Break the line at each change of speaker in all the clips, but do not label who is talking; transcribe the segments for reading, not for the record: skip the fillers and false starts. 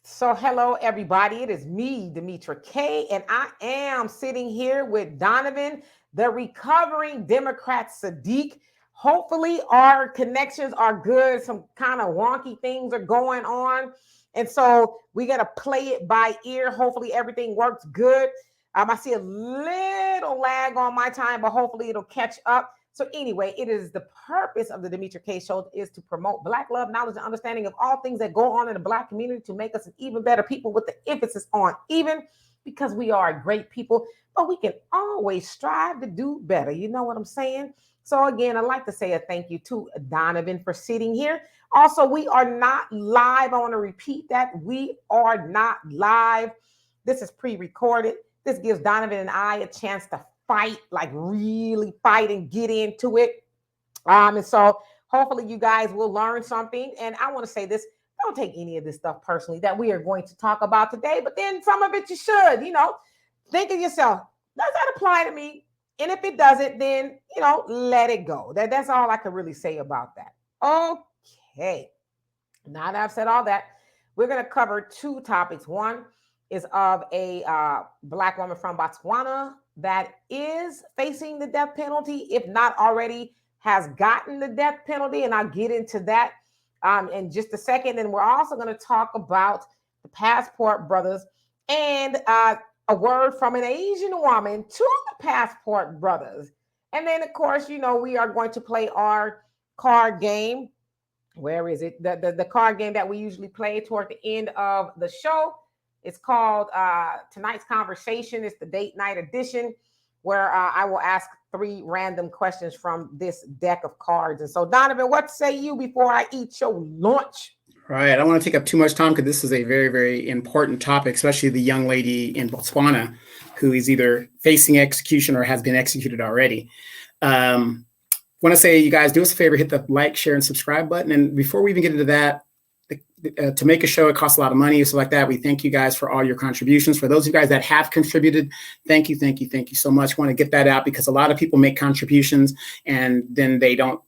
So, hello, everybody. It is me, Demetra K, and I am sitting here with Donovan, the recovering Democrat Saadiq. Hopefully, our connections are good. Some kind of wonky things are going on. And so, we're going to play it by ear. Hopefully, everything works good. I see a little lag on my time, but hopefully, it'll catch up. So anyway, it is the purpose of the Demetra K Show is to promote Black love, knowledge, and understanding of all things that go on in the Black community to make us an even better people with the emphasis on even, because we are a great people, but we can always strive to do better. You know what I'm saying? So again, I'd like to say a thank you to Donovan for sitting here. Also, we are not live. I want to repeat that. We are not live. This is pre-recorded. This gives Donovan and I a chance to fight, like really fight and get into it. And so hopefully you guys will learn something. And I want to say this, don't take any of this stuff personally that we are going to talk about today, but then some of it you should, think of yourself, does that apply to me? And if it doesn't, then, let it go. That's all I can really say about that. Okay. Now that I've said all that, we're going to cover two topics. One is of a Black woman from Botswana that is facing the death penalty, if not already has gotten the death penalty. And I'll get into that in just a second. And we're also going to talk about the Passport Brothers and a word from an Asian woman to the Passport Brothers. And then, of course, we are going to play our card game. Where is it? The card game that we usually play toward the end of the show. It's called Tonight's Conversation. It's the date night edition, where I will ask 3 random questions from this deck of cards. And so, Donovan, what say you before I eat your lunch?
All right. I don't want to take up too much time because this is a very, very important topic, especially the young lady in Botswana who is either facing execution or has been executed already. Want to say, you guys, do us a favor, hit the like, share, and subscribe button. And before we even get into that, to make a show, it costs a lot of money. So like that, we thank you guys for all your contributions. For those of you guys that have contributed, thank you so much. Want to get that out because a lot of people make contributions and then they don't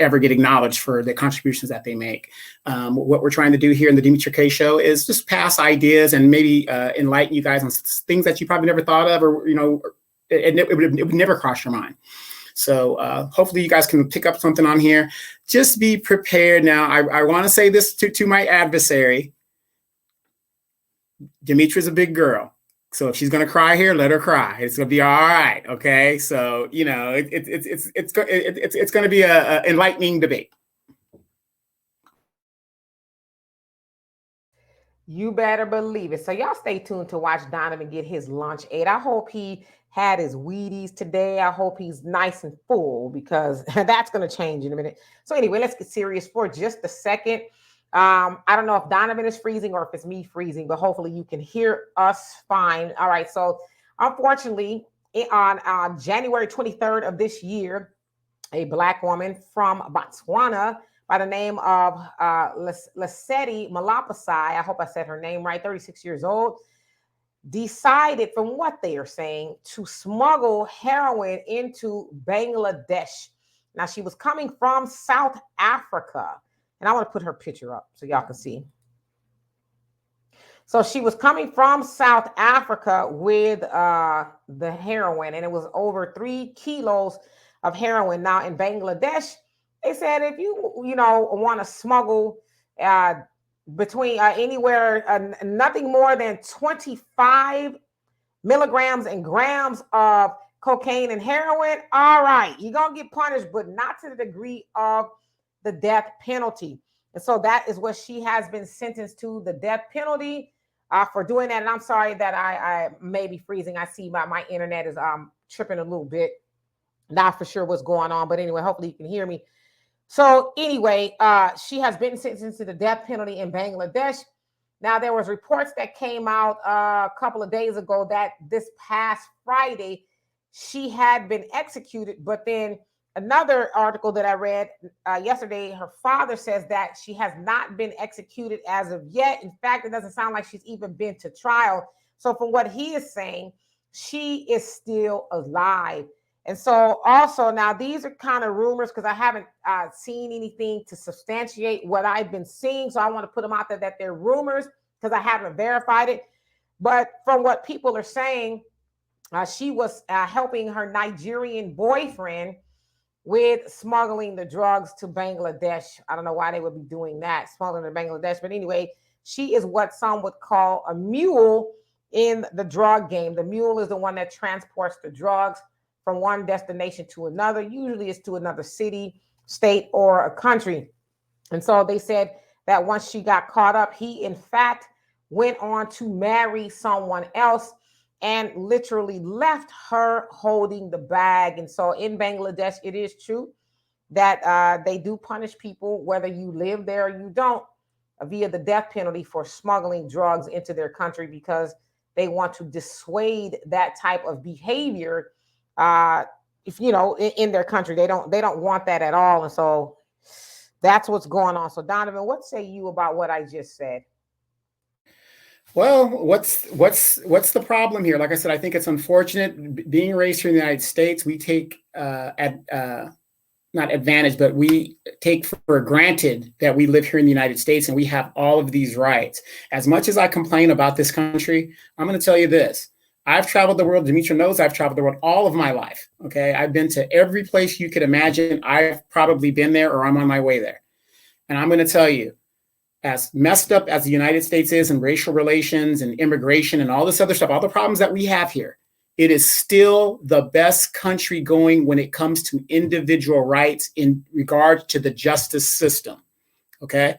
ever get acknowledged for the contributions that they make. What we're trying to do here in the Demetra K Show is just pass ideas and maybe enlighten you guys on things that you probably never thought of, or it would never cross your mind. So hopefully you guys can pick up something on here. Just be prepared. Now, I want to say this to my adversary. Demetra's a big girl. So if she's going to cry here, let her cry. It's going to be all right. Okay. So, it's going to be an enlightening debate.
You better believe it. So y'all stay tuned to watch Donovan get his lunch ate. I hope he had his Wheaties today. I hope he's nice and full because that's going to change in a minute. So anyway, let's get serious for just a second. I don't know if Donovan is freezing or if it's me freezing, but hopefully you can hear us fine. All right. So unfortunately, on January 23rd of this year, a Black woman from Botswana by the name of Lesedi Malopisi, I hope I said her name right, 36 years old, decided, from what they are saying, to smuggle heroin into Bangladesh. Now, she was coming from South Africa, and I want to put her picture up so y'all can see. So she was coming from South Africa with the heroin, and it was over 3 kilos of heroin. Now, in Bangladesh, they said if you want to smuggle between anywhere, nothing more than 25 milligrams and grams of cocaine and heroin, all right, you're going to get punished, but not to the degree of the death penalty. And so that is what she has been sentenced to, the death penalty for doing that. And I'm sorry that I may be freezing. I see my internet is tripping a little bit. Not for sure what's going on, but anyway, hopefully you can hear me. So anyway, she has been sentenced to the death penalty in Bangladesh. Now, there was reports that came out a couple of days ago that this past Friday, she had been executed. But then another article that I read yesterday, her father says that she has not been executed as of yet. In fact, it doesn't sound like she's even been to trial. So from what he is saying, she is still alive. And so also now these are kind of rumors because I haven't seen anything to substantiate what I've been seeing. So I want to put them out there that they're rumors. because I haven't verified it. But from what people are saying, she was helping her Nigerian boyfriend with smuggling the drugs to Bangladesh. I don't know why they would be doing that, smuggling to Bangladesh. But anyway, she is what some would call a mule in the drug game. The mule is the one that transports the drugs from one destination to another. Usually it's to another city, state, or a country. And so they said that once she got caught up, he in fact went on to marry someone else and literally left her holding the bag. And so in Bangladesh, it is true that they do punish people, whether you live there or you don't, via the death penalty for smuggling drugs into their country, because they want to dissuade that type of behavior. If you know, in their country, they don't want that at all. And so that's what's going on. So Donovan, what say you about what I just said?
Well, what's the problem here? Like I said, I think it's unfortunate. Being raised here in the United States, we take not advantage, but we take for granted that we live here in the United States and we have all of these rights. As much as I complain about this country, I'm going to tell you this. I've traveled the world. Demetra knows I've traveled the world all of my life. Okay. I've been to every place you could imagine. I've probably been there or I'm on my way there. And I'm going to tell you, as messed up as the United States is in racial relations and immigration and all this other stuff, all the problems that we have here, it is still the best country going when it comes to individual rights in regard to the justice system. Okay.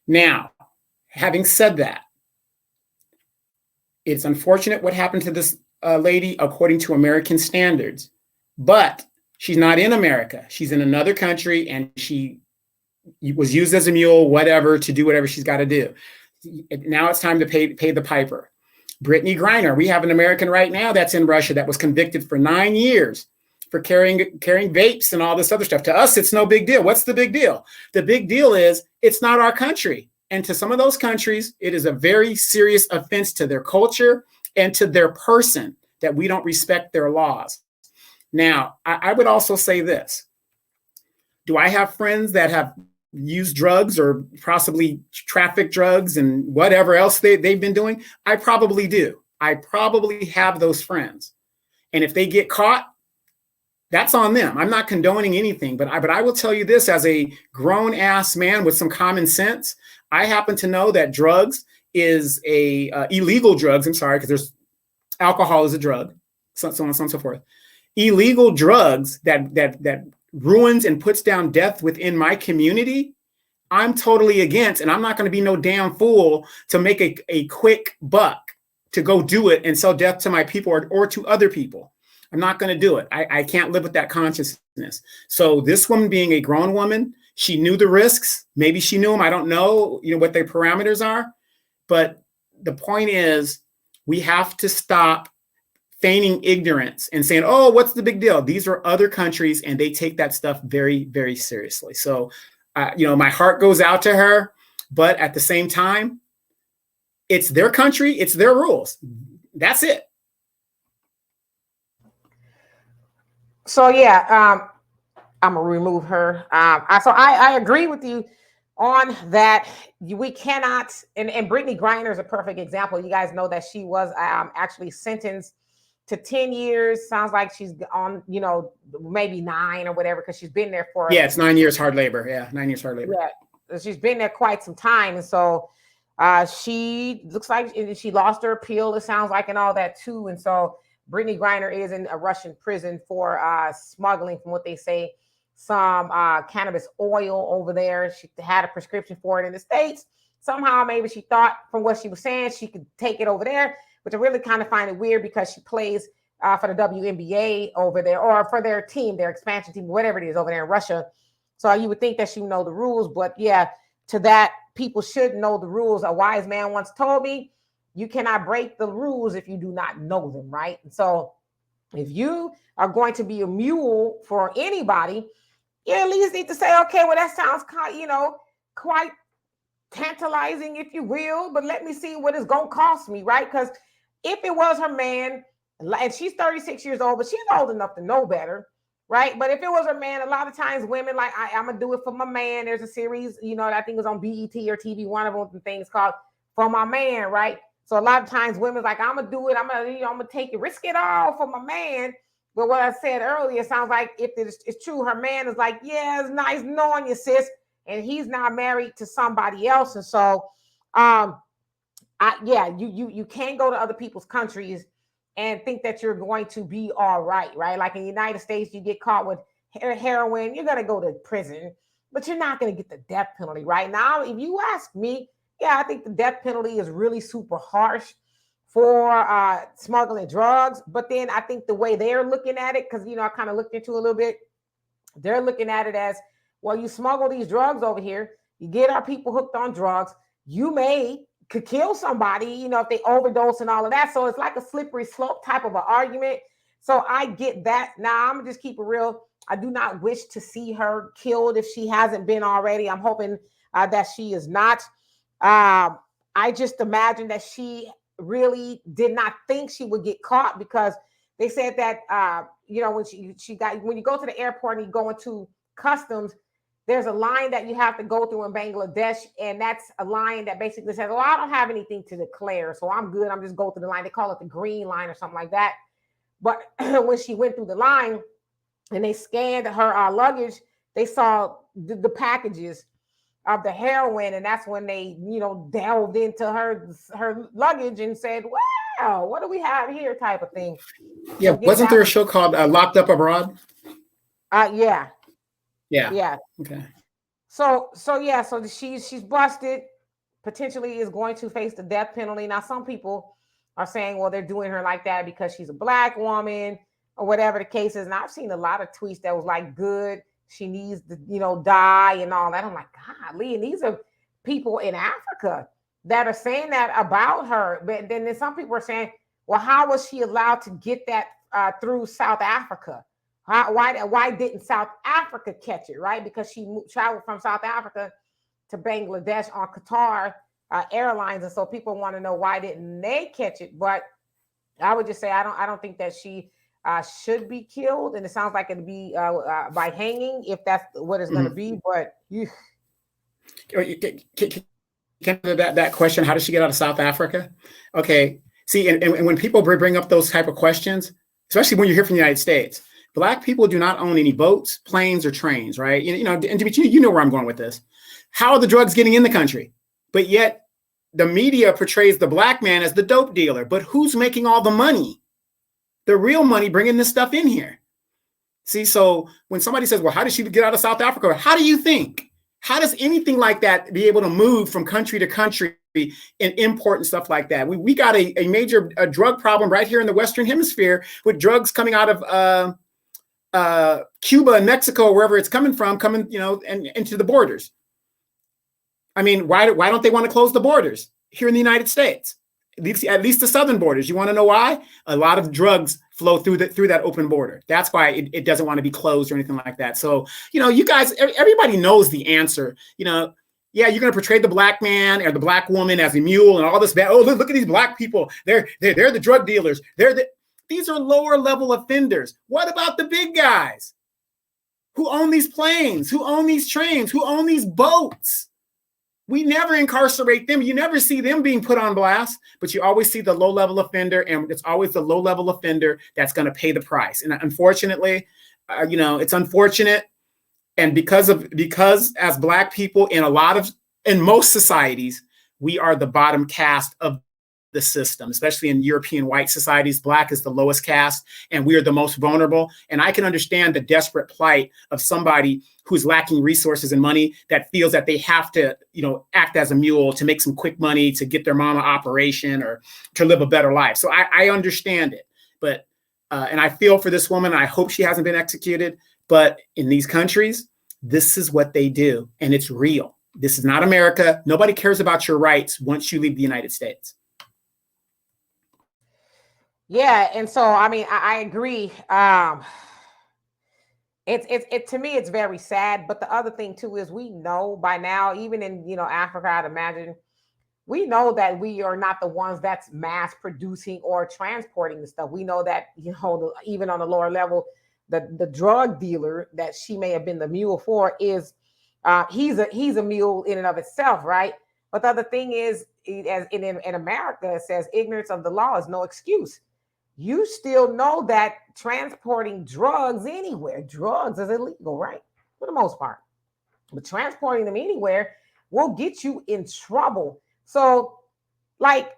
Now, having said that, it's unfortunate what happened to this lady according to American standards, but she's not in America. She's in another country and she was used as a mule, whatever, to do whatever she's got to do. Now it's time to pay the piper. Brittany Griner, we have an American right now that's in Russia that was convicted for 9 years for carrying vapes and all this other stuff. To us, it's no big deal. What's the big deal? The big deal is it's not our country. And to some of those countries, it is a very serious offense to their culture and to their person that we don't respect their laws. Now, I would also say this. Do I have friends that have used drugs or possibly trafficked drugs and whatever else they've been doing? I probably do. I probably have those friends. And if they get caught, that's on them. I'm not condoning anything, but I will tell you this as a grown ass man with some common sense. I happen to know that drugs is illegal drugs. I'm sorry, because there's alcohol is a drug, so on and so forth. Illegal drugs that ruins and puts down death within my community, I'm totally against, and I'm not going to be no damn fool to make a quick buck to go do it and sell death to my people or to other people. I'm not going to do it. I can't live with that consciousness. So this woman being a grown woman, she knew the risks. Maybe she knew them. I don't know, what their parameters are. But the point is, we have to stop feigning ignorance and saying, oh, what's the big deal? These are other countries and they take that stuff very, very seriously. So, my heart goes out to her, but at the same time, it's their country, it's their rules. That's it.
So yeah, I'm gonna remove her. I agree with you on that. We cannot, and Brittany Griner is a perfect example. You guys know that she was actually sentenced to 10 years. Sounds like she's on, maybe 9 or whatever, because she's been there for.
Yeah, it's 9 years hard labor. Yeah, 9 years hard labor.
Yeah, she's been there quite some time, and so she looks like she lost her appeal. It sounds like, and all that too, and so. Brittany Griner is in a Russian prison for smuggling, from what they say, some cannabis oil over there. She had a prescription for it in the States. Somehow, maybe she thought, from what she was saying, she could take it over there. But I really kind of find it weird because she plays for the WNBA over there, or for their team, their expansion team, whatever it is over there in Russia. So you would think that she would know the rules. But yeah, to that, people should know the rules. A wise man once told me, you cannot break the rules if you do not know them, right? And so if you are going to be a mule for anybody, you at least need to say, okay, well, that sounds quite tantalizing, if you will, but let me see what it's going to cost me, right? Because if it was her man, and she's 36 years old, but she's old enough to know better, right? But if it was her man, a lot of times women like, I'm going to do it for my man. There's a series, I think it was on BET or TV, one of them things called for my man, right? So a lot of times women's like, I'm gonna do it, I'm gonna take it, risk it all for my man. But what I said earlier, it sounds like if it's true, her man is like, yeah, it's nice knowing you, sis, and he's not married to somebody else. And so you can't go to other people's countries and think that you're going to be all right, right? Like in the United States, you get caught with heroin, you're gonna go to prison, but you're not gonna get the death penalty, right? Now, if you ask me, yeah, I think the death penalty is really super harsh for smuggling drugs. But then I think the way they're looking at it, because I kind of looked into a little bit, they're looking at it as, well, you smuggle these drugs over here, you get our people hooked on drugs, could kill somebody, if they overdose and all of that. So it's like a slippery slope type of an argument. So I get that. Now I'm gonna just keep it real. I do not wish to see her killed if she hasn't been already. I'm hoping that she is not. I just imagine that she really did not think she would get caught, because they said that when you go to the airport and you go into customs, there's a line that you have to go through in Bangladesh, and that's a line that basically says, "Oh, I don't have anything to declare, so I'm good. I'm just go through the line." They call it the green line or something like that. But when she went through the line and they scanned her luggage, they saw the packages of the heroin, and that's when they delved into her luggage and said, "Wow, what do we have here?" type of thing.
Yeah, wasn't there a show called Locked Up Abroad?
Yeah.
Okay.
So she's busted, potentially is going to face the death penalty. Now, some people are saying, well, they're doing her like that because she's a Black woman or whatever the case is. And I've seen a lot of tweets that was like, good, she needs to, die and all that. I'm like, golly, and these are people in Africa that are saying that about her. But then some people are saying, well, how was she allowed to get that through South Africa? Why didn't South Africa catch it, right? Because she traveled from South Africa to Bangladesh on Qatar Airlines, and so people want to know, why didn't they catch it? But I would just say I don't think that she should be killed, and it sounds like it'd be by hanging if that's what it's going to be. But
that question, how did she get out of South Africa? Okay, see, and when people bring up those type of questions, especially when you're here from the United States, Black people do not own any boats, planes, or trains, right? And you know where I'm going with this. How are the drugs getting in the country? But yet the media portrays the Black man as the dope dealer. But who's making all the money? The real money bringing this stuff in here. See, so when somebody says, well, how did she get out of South Africa? How do you think? How does anything like that be able to move from country to country and import and stuff like that? We got a major drug problem right here in the Western Hemisphere, with drugs coming out of Cuba and Mexico, wherever it's coming from, and into the borders. I mean, why don't they want to close the borders here in the United States? At least the southern borders. You want to know why? A lot of drugs flow through that open border. That's why it doesn't want to be closed or anything like that. So, you guys, everybody knows the answer. Yeah, you're going to portray the Black man or the Black woman as a mule and all this bad. Oh, look at these Black people. They're the drug dealers. These are lower level offenders. What about the big guys who own these planes, who own these trains, who own these boats? We never incarcerate them. You never see them being put on blast, but you always see the low level offender, and it's always the low level offender that's going to pay the price. And unfortunately, it's unfortunate. And because as Black people in most societies, we are the bottom caste of the system, especially in European white societies. Black is the lowest caste, and we are the most vulnerable. And I can understand the desperate plight of somebody who's lacking resources and money, that feels that they have to, act as a mule to make some quick money to get their mama operation or to live a better life. So I understand it, but and I feel for this woman. I hope she hasn't been executed. But in these countries, this is what they do, and it's real. This is not America. Nobody cares about your rights once you leave the United States.
Yeah, and so I agree. It to me, it's very sad. But the other thing too is, we know by now, even in Africa, I'd imagine, we know that we are not the ones that's mass producing or transporting the stuff. We know that even on the lower level, the drug dealer that she may have been the mule for is he's a mule in and of itself, right? But the other thing is, as in America, it says ignorance of the law is no excuse. You still know that transporting drugs anywhere, drugs is illegal, right? For the most part. But transporting them anywhere will get you in trouble. So, like,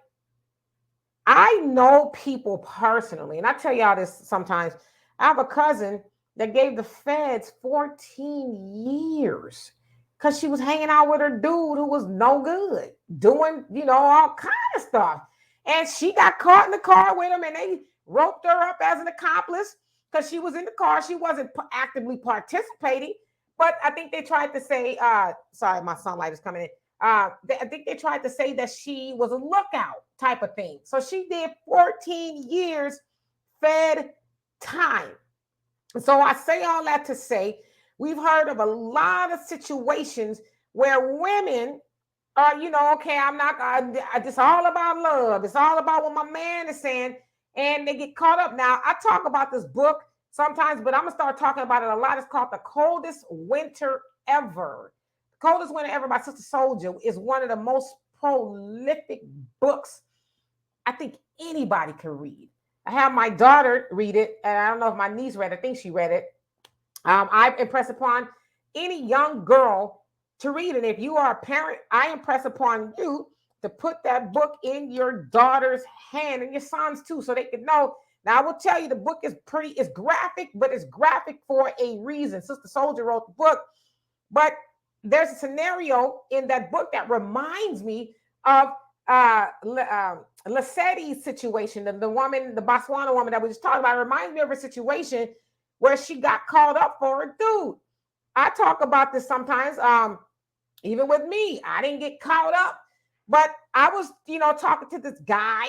I know people personally, and I tell y'all this sometimes. I have a cousin that gave the feds 14 years because she was hanging out with her dude who was no good, doing, all kind of stuff. And she got caught in the car with him, and they roped her up as an accomplice because she was in the car. She wasn't actively participating, but I think they tried to say, sorry, my sunlight is coming in. I think they tried to say that she was a lookout type of thing. So she did 14 years fed time. So I say all that to say, we've heard of a lot of situations where women are, okay, I'm not, it's all about love. It's all about what my man is saying. And they get caught up. Now, I talk about this book sometimes, but I'm going to start talking about it a lot. It's called The Coldest Winter Ever. Coldest Winter Ever by Sister Soldier is one of the most prolific books I think anybody can read. I have my daughter read it, and I don't know if my niece read it. I think she read it. I impress upon any young girl to read it. If you are a parent, I impress upon you to put that book in your daughter's hand, and your sons too, so they can know. Now, I will tell you, the book is it's graphic, but it's graphic for a reason. Sister Soldier wrote the book, but there's a scenario in that book that reminds me of Lesedi's situation, the woman, the Botswana woman that we just talked about. It reminds me of a situation where she got called up for a dude. I talk about this sometimes, even with me. I didn't get caught up, but I was, talking to this guy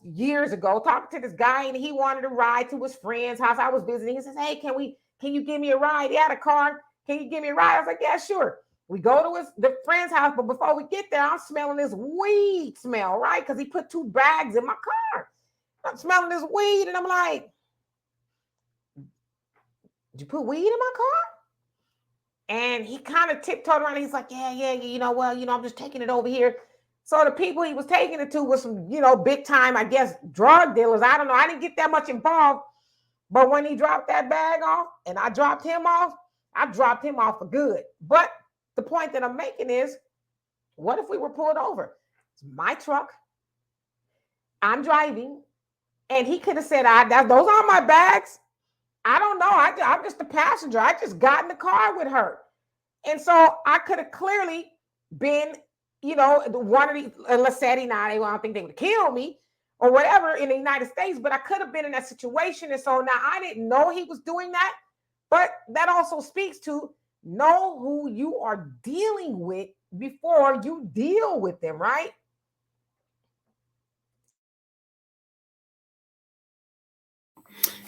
years ago, talking to this guy, and he wanted to ride to his friend's house. I was visiting. He says, "Hey, can you give me a ride?" He had a car. "Can you give me a ride?" I was like, "Yeah, sure." We go to the friend's house, but before we get there, I'm smelling this weed smell, right? Because he put 2 bags in my car. I'm smelling this weed, and I'm like, "Did you put weed in my car?" And he kind of tiptoed around. And he's like, "Yeah, I'm just taking it over here." So the people he was taking it to was some, big time, I guess, drug dealers. I don't know. I didn't get that much involved. But when he dropped that bag off and I dropped him off for good. But the point that I'm making is, what if we were pulled over? It's my truck. I'm driving. And he could have said, those aren't my bags. I don't know. I'm just a passenger. I just got in the car with her. And so I could have clearly been, one of these, Lesedi, now I don't think they would kill me or whatever in the United States, but I could have been in that situation. And so now I didn't know he was doing that. But that also speaks to know who you are dealing with before you deal with them, right?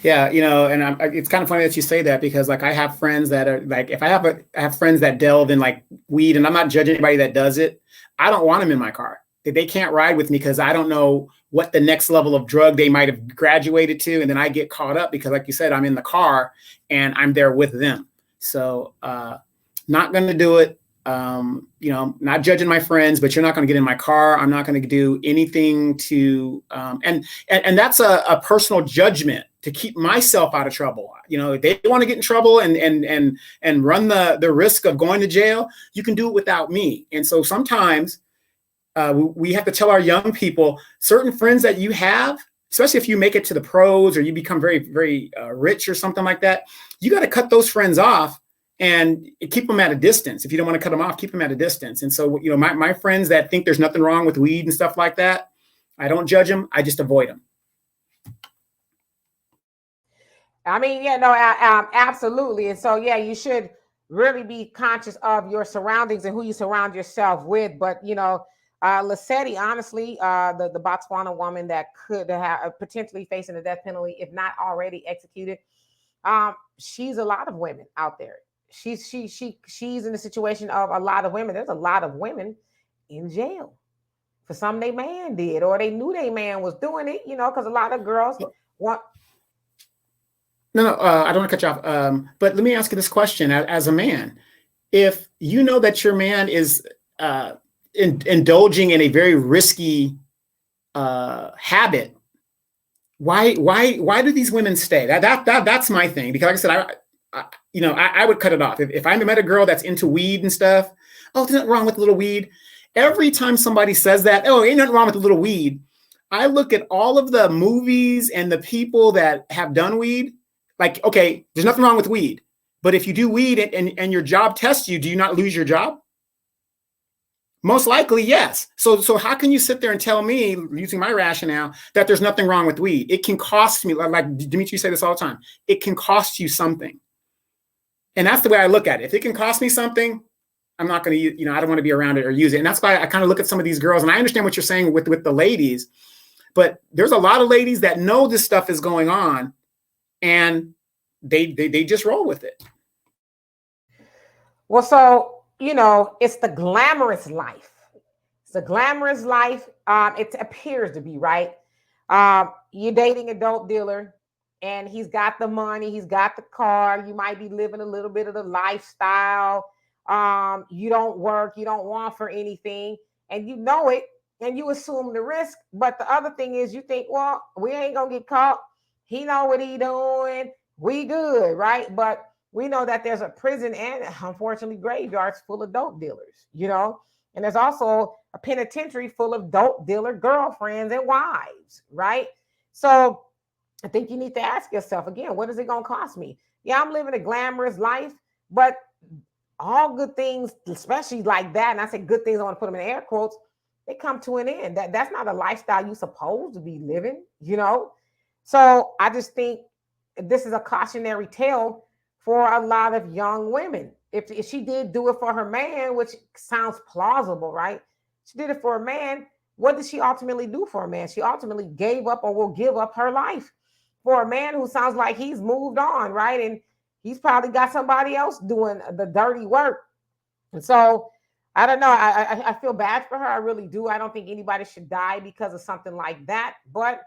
Yeah, and it's kind of funny that you say that, because like I have friends that are like, if I have friends that delve in like weed, and I'm not judging anybody that does it, I don't want them in my car. They can't ride with me because I don't know what the next level of drug they might have graduated to, and then I get caught up because, like you said, I'm in the car and I'm there with them. So not going to do it. Not judging my friends, but you're not going to get in my car. I'm not going to do anything to, and that's a personal judgment to keep myself out of trouble. If they want to get in trouble and run the risk of going to jail, you can do it without me. And so sometimes we have to tell our young people, certain friends that you have, especially if you make it to the pros or you become very, very rich or something like that, you got to cut those friends off and keep them at a distance. If you don't want to cut them off, keep them at a distance. And so, my friends that think there's nothing wrong with weed and stuff like that, I don't judge them. I just avoid them.
I mean, absolutely. And so, you should really be conscious of your surroundings and who you surround yourself with. But, Lesedi, honestly, the Botswana woman that could have potentially facing the death penalty, if not already executed, she's a lot of women out there. She's in the situation of a lot of women. There's a lot of women in jail for something their man did, or they knew their man was doing it, because a lot of girls want.
No, I don't want to cut you off. But let me ask you this question as a man. If you know that your man is indulging in a very risky habit, why do these women stay? That's my thing. Because like I said, I would cut it off. If I met a girl that's into weed and stuff, oh, there's nothing wrong with a little weed. Every time somebody says that, oh, ain't nothing wrong with a little weed, I look at all of the movies and the people that have done weed. Like, okay, there's nothing wrong with weed. But if you do weed and your job tests you, do you not lose your job? Most likely, yes. So how can you sit there and tell me, using my rationale, that there's nothing wrong with weed? It can cost me, like Dimitri say this all the time, it can cost you something. And that's the way I look at it. If it can cost me something, I'm not going to, I don't want to be around it or use it. And that's why I kind of look at some of these girls, and I understand what you're saying with the ladies, but there's a lot of ladies that know this stuff is going on, and they just roll with it.
Well, so, it's the glamorous life. It's the glamorous life. It appears to be, right? You're dating a dope dealer, and he's got the money, he's got the car. You might be living a little bit of the lifestyle. You don't work, you don't want for anything, and you know it, and you assume the risk. But the other thing is, you think, well, we ain't gonna get caught. He know what he doing. We good, right? But we know that there's a prison and, unfortunately, graveyards full of dope dealers, and there's also a penitentiary full of dope dealer girlfriends and wives, right? So I think you need to ask yourself again, what is it going to cost me? Yeah, I'm living a glamorous life, but all good things, especially like that, and I say good things, I want to put them in air quotes, they come to an end. That's not a lifestyle you're supposed to be living, So I just think this is a cautionary tale for a lot of young women. If she did do it for her man, which sounds plausible, right? She did it for a man. What did she ultimately do for a man? She ultimately gave up or will give up her life for a man who sounds like he's moved on, right? And he's probably got somebody else doing the dirty work. And so I don't know. I feel bad for her. I really do. I don't think anybody should die because of something like that. But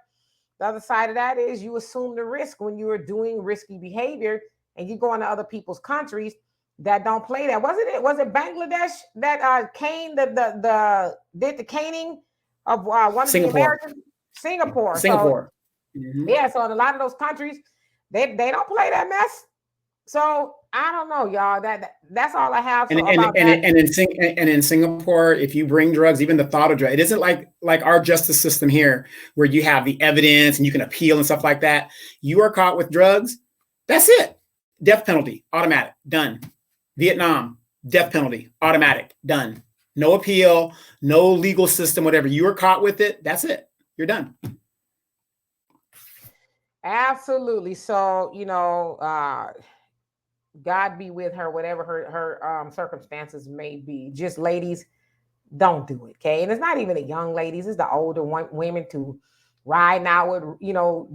the other side of that is you assume the risk when you are doing risky behavior, and you go into other people's countries that don't play that. Was it Bangladesh that did the caning of one of the Americans? Singapore. So, yeah, so in a lot of those countries, they don't play that mess. So I don't know, y'all. That's all I have. So
and in Singapore, if you bring drugs, even the thought of drugs, it isn't like our justice system here, where you have the evidence and you can appeal and stuff like that. You are caught with drugs, that's it. Death penalty, automatic, done. Vietnam, death penalty, automatic, done. No appeal, no legal system, whatever. You are caught with it, that's it. You're done.
Absolutely. So, God be with her, whatever her circumstances may be. Just ladies, don't do it, okay? And it's not even the young ladies, it's the older women too, riding out with,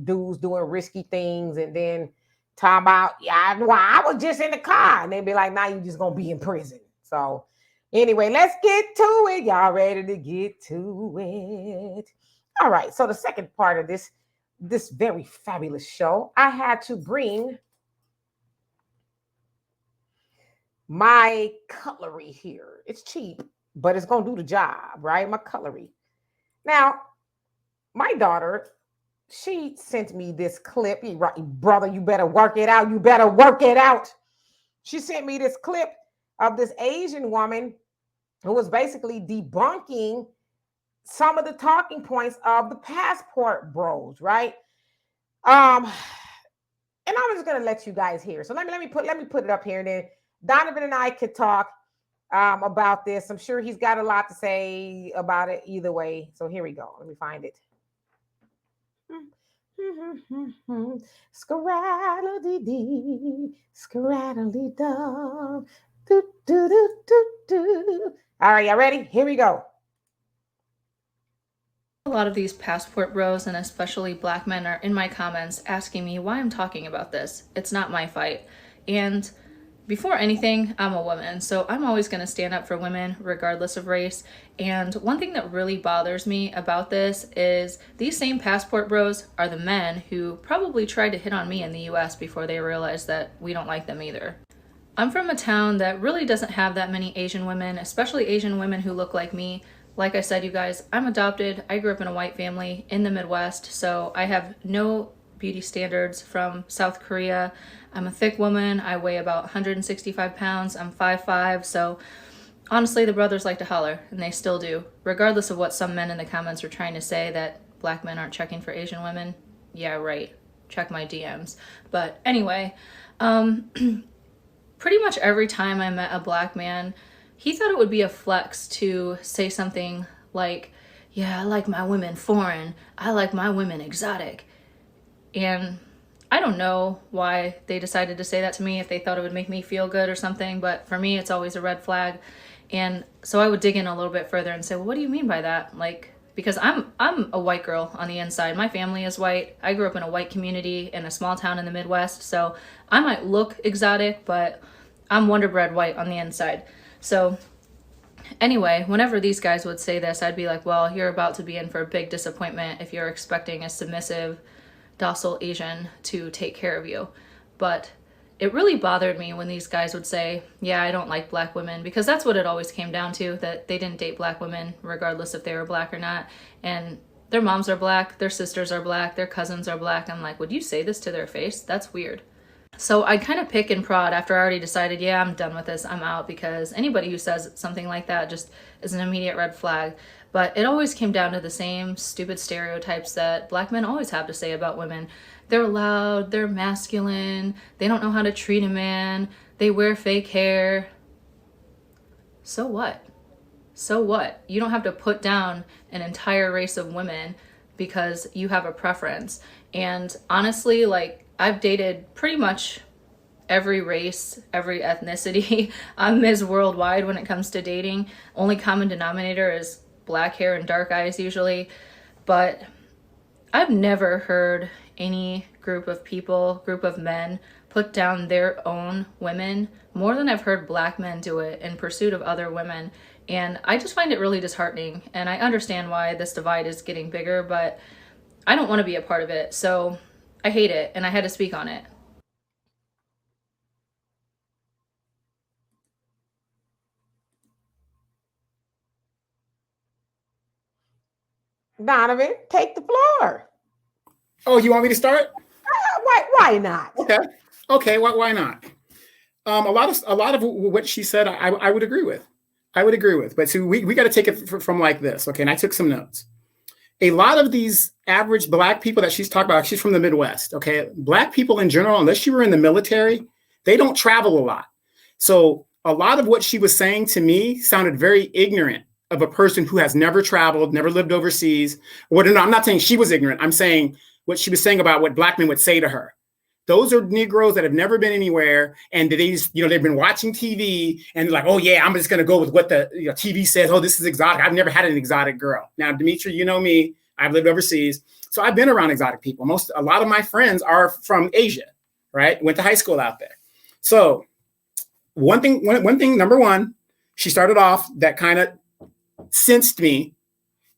dudes doing risky things, and then talking about, I was just in the car, and they'd be like, now you're just gonna be in prison. So anyway, let's get to it. Y'all ready to get to it? All right, so the second part of this very fabulous show, I had to bring my cutlery here. It's cheap, but it's gonna do the job, right? My cutlery. Now, my daughter, she sent me this clip. Brother, you better work it out. You better work it out. She sent me this clip of this Asian woman who was basically debunking some of the talking points of the passport bros, right? And I'm just gonna let you guys hear. So let me put it up here, and then Donovan and I could talk about this. I'm sure he's got a lot to say about it either way. So here we go. Let me find it. Scraddle-dee-dee, scraddle-dee-dum, do-do-do-do-do. All right, y'all ready? Here we go.
A lot of these passport bros, and especially black men, are in my comments asking me why I'm talking about this. It's not my fight. And before anything, I'm a woman, so I'm always going to stand up for women regardless of race. And one thing that really bothers me about this is these same passport bros are the men who probably tried to hit on me in the US before they realized that we don't like them either. I'm from a town that really doesn't have that many Asian women, especially Asian women who look like me. Like I said, you guys, I'm adopted. I grew up in a white family in the Midwest, so I have no beauty standards from South Korea. I'm a thick woman. I weigh about 165 pounds. I'm 5'5", so honestly, the brothers like to holler, and they still do. Regardless of what some men in the comments are trying to say, that black men aren't checking for Asian women. Yeah, right. Check my DMs. But anyway, pretty much every time I met a black man, he thought it would be a flex to say something like, yeah, I like my women foreign. I like my women exotic. And I don't know why they decided to say that to me, if they thought it would make me feel good or something, but for me, it's always a red flag. And so I would dig in a little bit further and say, well, what do you mean by that? Like, because I'm a white girl on the inside. My family is white. I grew up in a white community in a small town in the Midwest. So I might look exotic, but I'm Wonder Bread white on the inside. So anyway, whenever these guys would say this, I'd be like, well, you're about to be in for a big disappointment if you're expecting a submissive, docile Asian to take care of you. But it really bothered me when these guys would say, yeah, I don't like black women, because that's what it always came down to, that they didn't date black women regardless if they were black or not. And their moms are black, their sisters are black, their cousins are black. I'm like, would you say this to their face? That's weird. So I kind of pick and prod after I already decided, yeah, I'm done with this, I'm out, because anybody who says something like that just is an immediate red flag. But it always came down to the same stupid stereotypes that black men always have to say about women. They're loud, they're masculine, they don't know how to treat a man, they wear fake hair. So what? So what? You don't have to put down an entire race of women because you have a preference. And honestly, like, I've dated pretty much every race, every ethnicity. I'm Ms. Worldwide when it comes to dating. Only common denominator is black hair and dark eyes usually. But I've never heard any group of men put down their own women more than I've heard black men do it in pursuit of other women. And I just find it really disheartening. And I understand why this divide is getting bigger, but I don't want to be a part of it. So I hate it, and I had to speak on it.
Donovan, take the floor.
Oh, you want me to start?
Why not?
Okay. Why not? A lot of what she said, I would agree with. But so we got to take it from like this. Okay, and I took some notes. A lot of these average black people that she's talking about, she's from the Midwest. Okay, black people in general, unless you were in the military, they don't travel a lot. So a lot of what she was saying to me sounded very ignorant of a person who has never traveled, never lived overseas. No, I'm not saying she was ignorant. I'm saying what she was saying about what black men would say to her. Those are Negroes that have never been anywhere, and they've been watching TV and like, oh yeah, I'm just going to go with what the TV says. Oh, this is exotic. I've never had an exotic girl. Now, Demetra, you know me. I've lived overseas, so I've been around exotic people. A lot of my friends are from Asia, right? Went to high school out there. So one thing, number one, she started off that kind of sensed me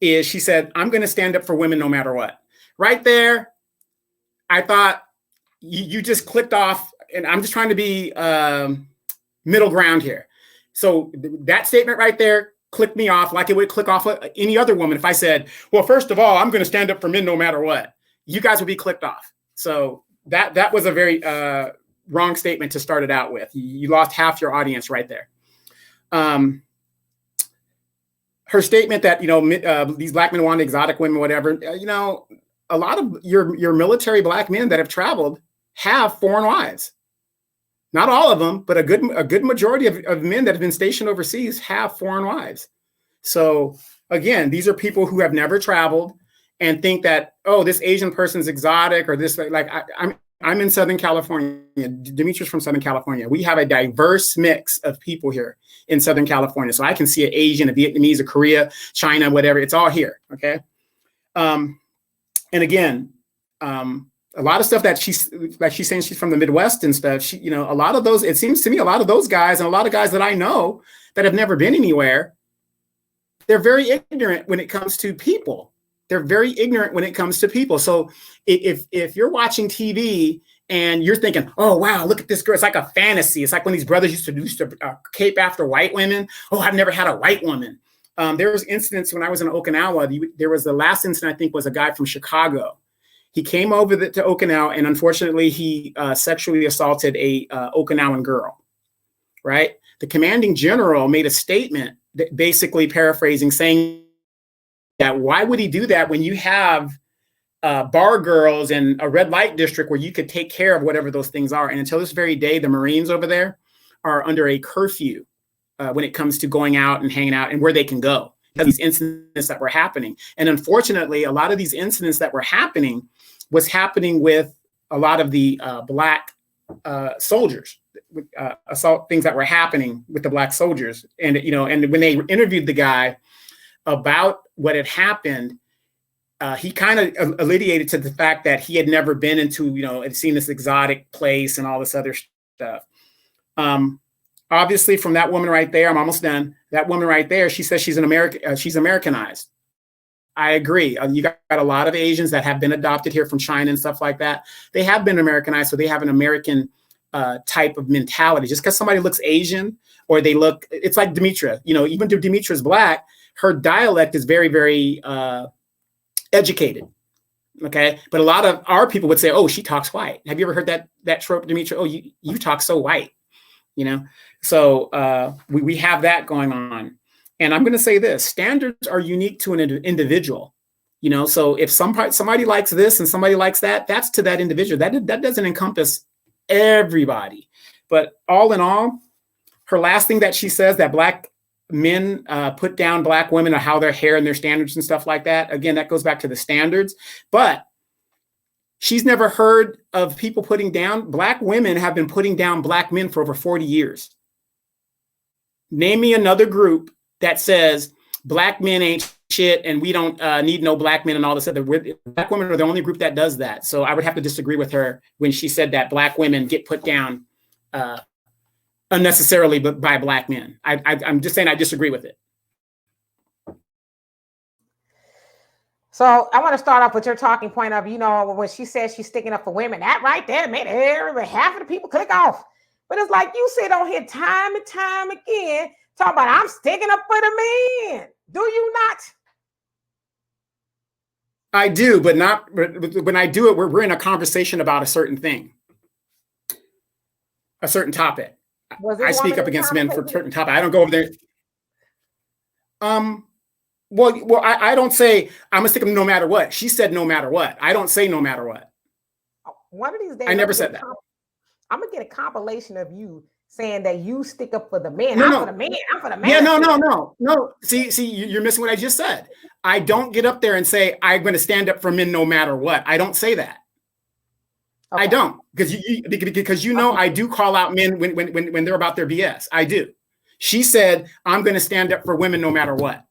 is she said, I'm going to stand up for women no matter what. Right there, I thought, you just clicked off, and I'm just trying to be middle ground here. So that statement right there clicked me off like it would click off any other woman. If I said, well, first of all, I'm going to stand up for men no matter what, you guys would be clicked off. So that was a very wrong statement to start it out with. You lost half your audience right there. Her statement that, these black men want exotic women, whatever, a lot of your military black men that have traveled have foreign wives. Not all of them, but a good majority of men that have been stationed overseas have foreign wives. So again, these are people who have never traveled and think that, oh, this Asian person's exotic, or this, like, I'm in Southern California. Demetra's from Southern California. We have a diverse mix of people here in Southern California. So I can see an Asian, a Vietnamese, a Korea, China, whatever. It's all here. Okay. And again, a lot of stuff that she's saying she's from the Midwest and stuff. A lot of those, it seems to me, a lot of those guys and a lot of guys that I know that have never been anywhere, they're very ignorant when it comes to people. So if you're watching TV And you're thinking, oh, wow, look at this girl. It's like a fantasy. It's like when these brothers used to cape after white women. Oh, I've never had a white woman. There was incidents when I was in Okinawa. There was the last incident, I think, was a guy from Chicago. He came over to Okinawa, and unfortunately, he sexually assaulted a Okinawan girl, right? The commanding general made a statement, basically paraphrasing, saying that why would he do that when you have bar girls and a red light district where you could take care of whatever those things are. And until this very day, the Marines over there are under a curfew when it comes to going out and hanging out and where they can go. These incidents that were happening. And unfortunately, a lot of these incidents that were happening was happening with a lot of the Black soldiers, assault things that were happening with the Black soldiers. And, and when they interviewed the guy about what had happened, he kind of alluded to the fact that he had never been into, had seen this exotic place and all this other stuff. Obviously, from that woman right there, I'm almost done. That woman right there, she says she's she's Americanized. I agree. You got a lot of Asians that have been adopted here from China and stuff like that. They have been Americanized, so they have an American type of mentality. Just because somebody looks Asian or they look, it's like Demetra. Even though Demetra's Black, her dialect is very, very educated. Okay, but a lot of our people would say, "Oh, she talks white." Have you ever heard that trope, Demetra? Oh, you talk so white. So we have that going on. And I'm going to say this: standards are unique to an individual. So if somebody likes this and somebody likes that, that's to that individual. That doesn't encompass everybody. But all in all, her last thing that she says, that Black men put down Black women, or how their hair and their standards and stuff like that. Again, that goes back to the standards. But she's never heard of people putting down. Black women have been putting down Black men for over 40 years. Name me another group that says Black men ain't shit and we don't need no Black men and all this other. Black women are the only group that does that. So I would have to disagree with her when she said that Black women get put down unnecessarily by Black men. I'm just saying I disagree with it.
So I want to start off with your talking point of, when she says she's sticking up for women, that right there made half of the people click off. But it's like you sit on here time and time again, talking about I'm sticking up for the men. Do you not?
I do, but not when I do it, we're in a conversation about a certain thing, a certain topic. I speak up against men for a certain topic. I don't go over there. Well, I don't say I'm gonna stick them no matter what. She said no matter what. I don't say no matter what.
One of these days,
I never said that.
I'm gonna get a compilation of you saying that you stick up for the man.
No,
I'm
no.
for the man. I'm for the man.
Yeah, no. See, you're missing what I just said. I don't get up there and say I'm going to stand up for men no matter what. I don't say that. Okay. I don't, because I do call out men when they're about their BS. I do. She said I'm going to stand up for women no matter what.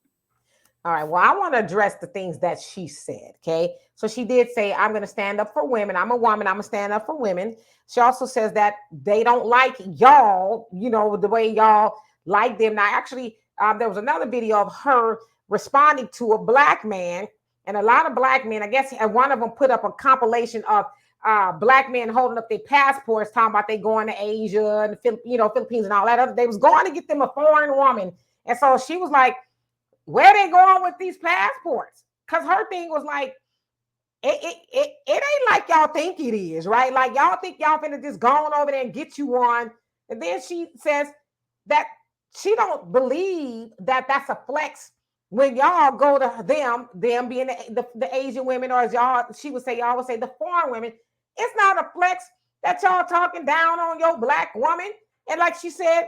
All right. Well, I want to address the things that she said. Okay. So she did say, I'm going to stand up for women. I'm a woman. I'm going to stand up for women. She also says that they don't like y'all, the way y'all like them. Now, actually, there was another video of her responding to a Black man, and a lot of Black men, I guess, and one of them put up a compilation of Black men holding up their passports, talking about they going to Asia and Philippines and all that. They was going to get them a foreign woman. And so she was like, where they going with these passports? Because her thing was like, it ain't like y'all think it is, right? Like y'all think y'all finna just go on over there and get you one. And then she says that she don't believe that that's a flex when y'all go to them being the Asian women, or as y'all would say the foreign women. It's not a flex that y'all talking down on your Black woman. And like she said,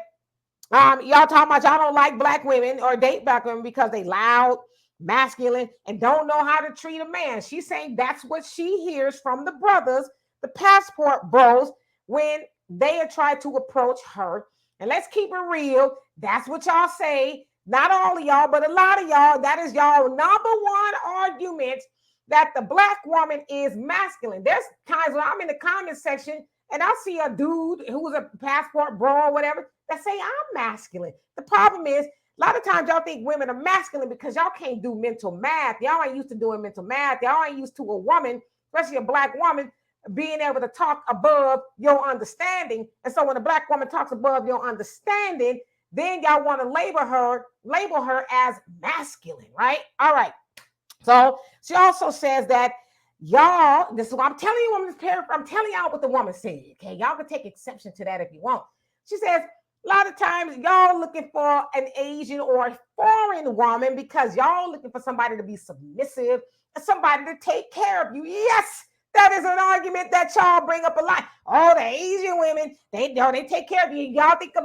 y'all talking about y'all don't like Black women or date Black women because they loud, masculine, and don't know how to treat a man. She's saying that's what she hears from the brothers, the passport bros, when they are trying to approach her. And let's keep it real. That's what y'all say. Not all of y'all, but a lot of y'all. That is y'all number one argument, that the Black woman is masculine. There's times when I'm in the comment section and I see a dude who's a passport bro or whatever that say I'm masculine. The problem is, a lot of times y'all think women are masculine because y'all can't do mental math. Y'all ain't used to doing mental math. Y'all ain't used to a woman, especially a Black woman, being able to talk above your understanding. And so when a black woman talks above your understanding, then y'all want to label her as masculine, right? All right. So she also says that y'all, this is what I'm telling you, I'm telling y'all what the woman said. Okay, y'all can take exception to that if you want. She says, a lot of times y'all looking for an Asian or a foreign woman because y'all looking for somebody to be submissive and somebody to take care of you. Yes, that is an argument that y'all bring up a lot. Oh, the Asian women, they take care of you. Y'all think of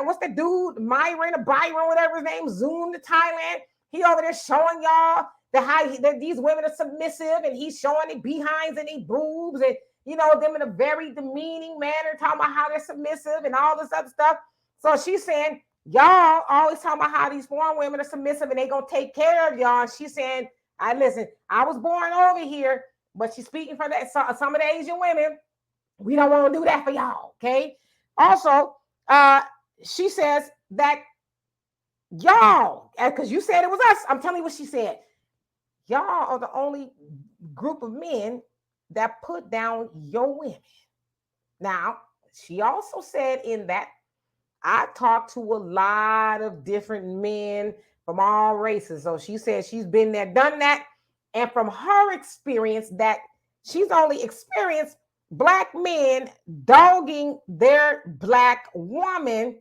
what's the dude, Myron or Byron, whatever his name, Zoom to Thailand. He over there showing y'all that these women are submissive, and he's showing their behinds and their boobs and them in a very demeaning manner, talking about how they're submissive and all this other stuff. So she's saying, y'all always talking about how these foreign women are submissive and they gonna take care of y'all. And she's saying, I was born over here, but she's speaking for that some of the Asian women. We don't want to do that for y'all, okay? Also, she says that y'all, because you said it was us, I'm telling you what she said. Y'all are the only group of men that put down your women. Now, she also said in that, I talked to a lot of different men from all races. So she said she's been there, done that. And from her experience, that she's only experienced black men dogging their black woman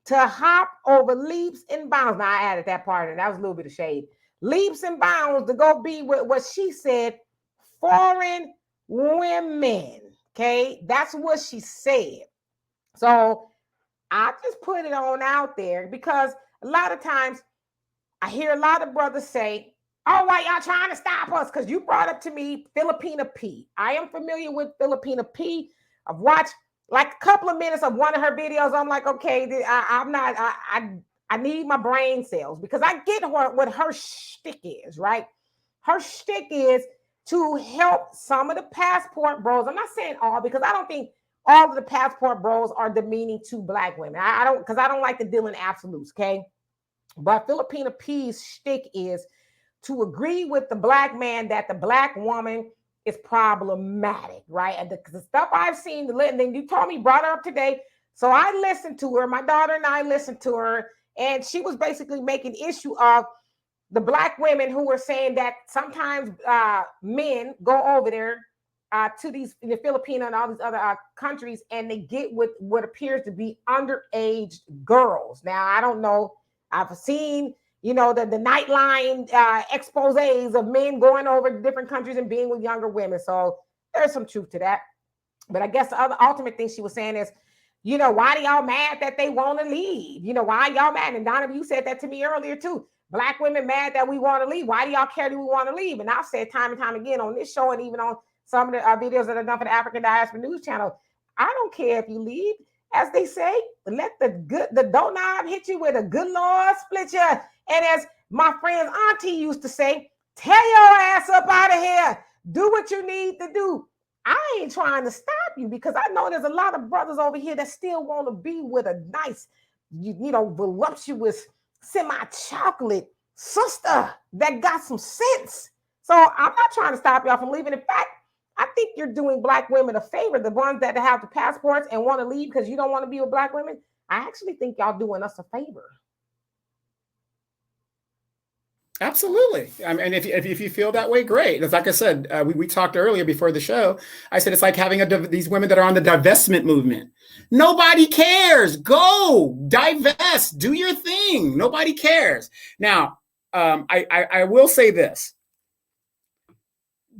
to hop over leaps and bounds. Now, I added that part, and that was a little bit of shade. Leaps and bounds to go be with what she said, foreign women. Okay, that's what she said. So I just put it on out there because a lot of times I hear a lot of brothers say, oh, why y'all trying to stop us? Because you brought up to me Filipina P. I am familiar with Filipina P. I've watched like a couple of minutes of one of her videos. I'm like, okay, I need my brain cells because I get what her shtick is, right? Her shtick is to help some of the passport bros. I'm not saying all, because I don't think all of the passport bros are demeaning to black women. I don't like to deal in absolutes, okay? But Filipina P's shtick is to agree with the black man that the black woman is problematic, right? And the stuff I've seen, and then you told me, brought her up today. So I listened to her. My daughter and I listened to her, and she was basically making issue of the black women who were saying that sometimes men go over there to the Philippines and all these other countries, and they get with what appears to be underage girls. Now, I don't know. I've seen, the Nightline exposés of men going over to different countries and being with younger women. So there's some truth to that. But I guess the other ultimate thing she was saying is, why do y'all mad that they want to leave? Why y'all mad? And Donovan, you said that to me earlier too. Black women mad that we want to leave. Why do y'all care that we want to leave? And I've said time and time again on this show and even on some of the videos that are done for the African Diaspora News Channel, I don't care if you leave. As they say, let the doorknob hit you with a good Lord split you. And as my friend's auntie used to say, tear your ass up out of here. Do what you need to do. I ain't trying to stop you because I know there's a lot of brothers over here that still want to be with a nice, voluptuous, semi-chocolate sister that got some sense. So I'm not trying to stop y'all from leaving. In fact, I think you're doing black women a favor, the ones that have the passports and want to leave because you don't want to be with black women. I actually think y'all doing us a favor.
Absolutely. I mean, if you feel that way, great. Like I said, we talked earlier before the show. I said it's like having these women that are on the divestment movement. Nobody cares. Go divest. Do your thing. Nobody cares. Now, I will say this.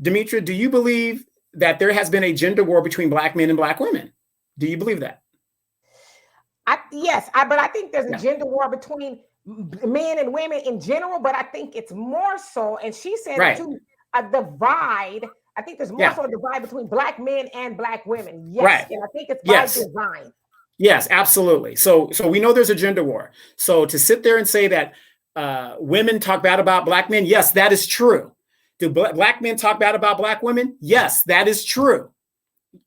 Demetra, do you believe that there has been a gender war between black men and black women? Do you believe that?
Yes, but I think there's a gender war between men and women in general, but I think it's more so, and she said a divide. I think there's more so a divide between black men and black women. Yes, and I think it's by design.
Yes, absolutely. So we know there's a gender war. So to sit there and say that women talk bad about black men, yes, that is true. Do black men talk bad about black women? Yes, that is true.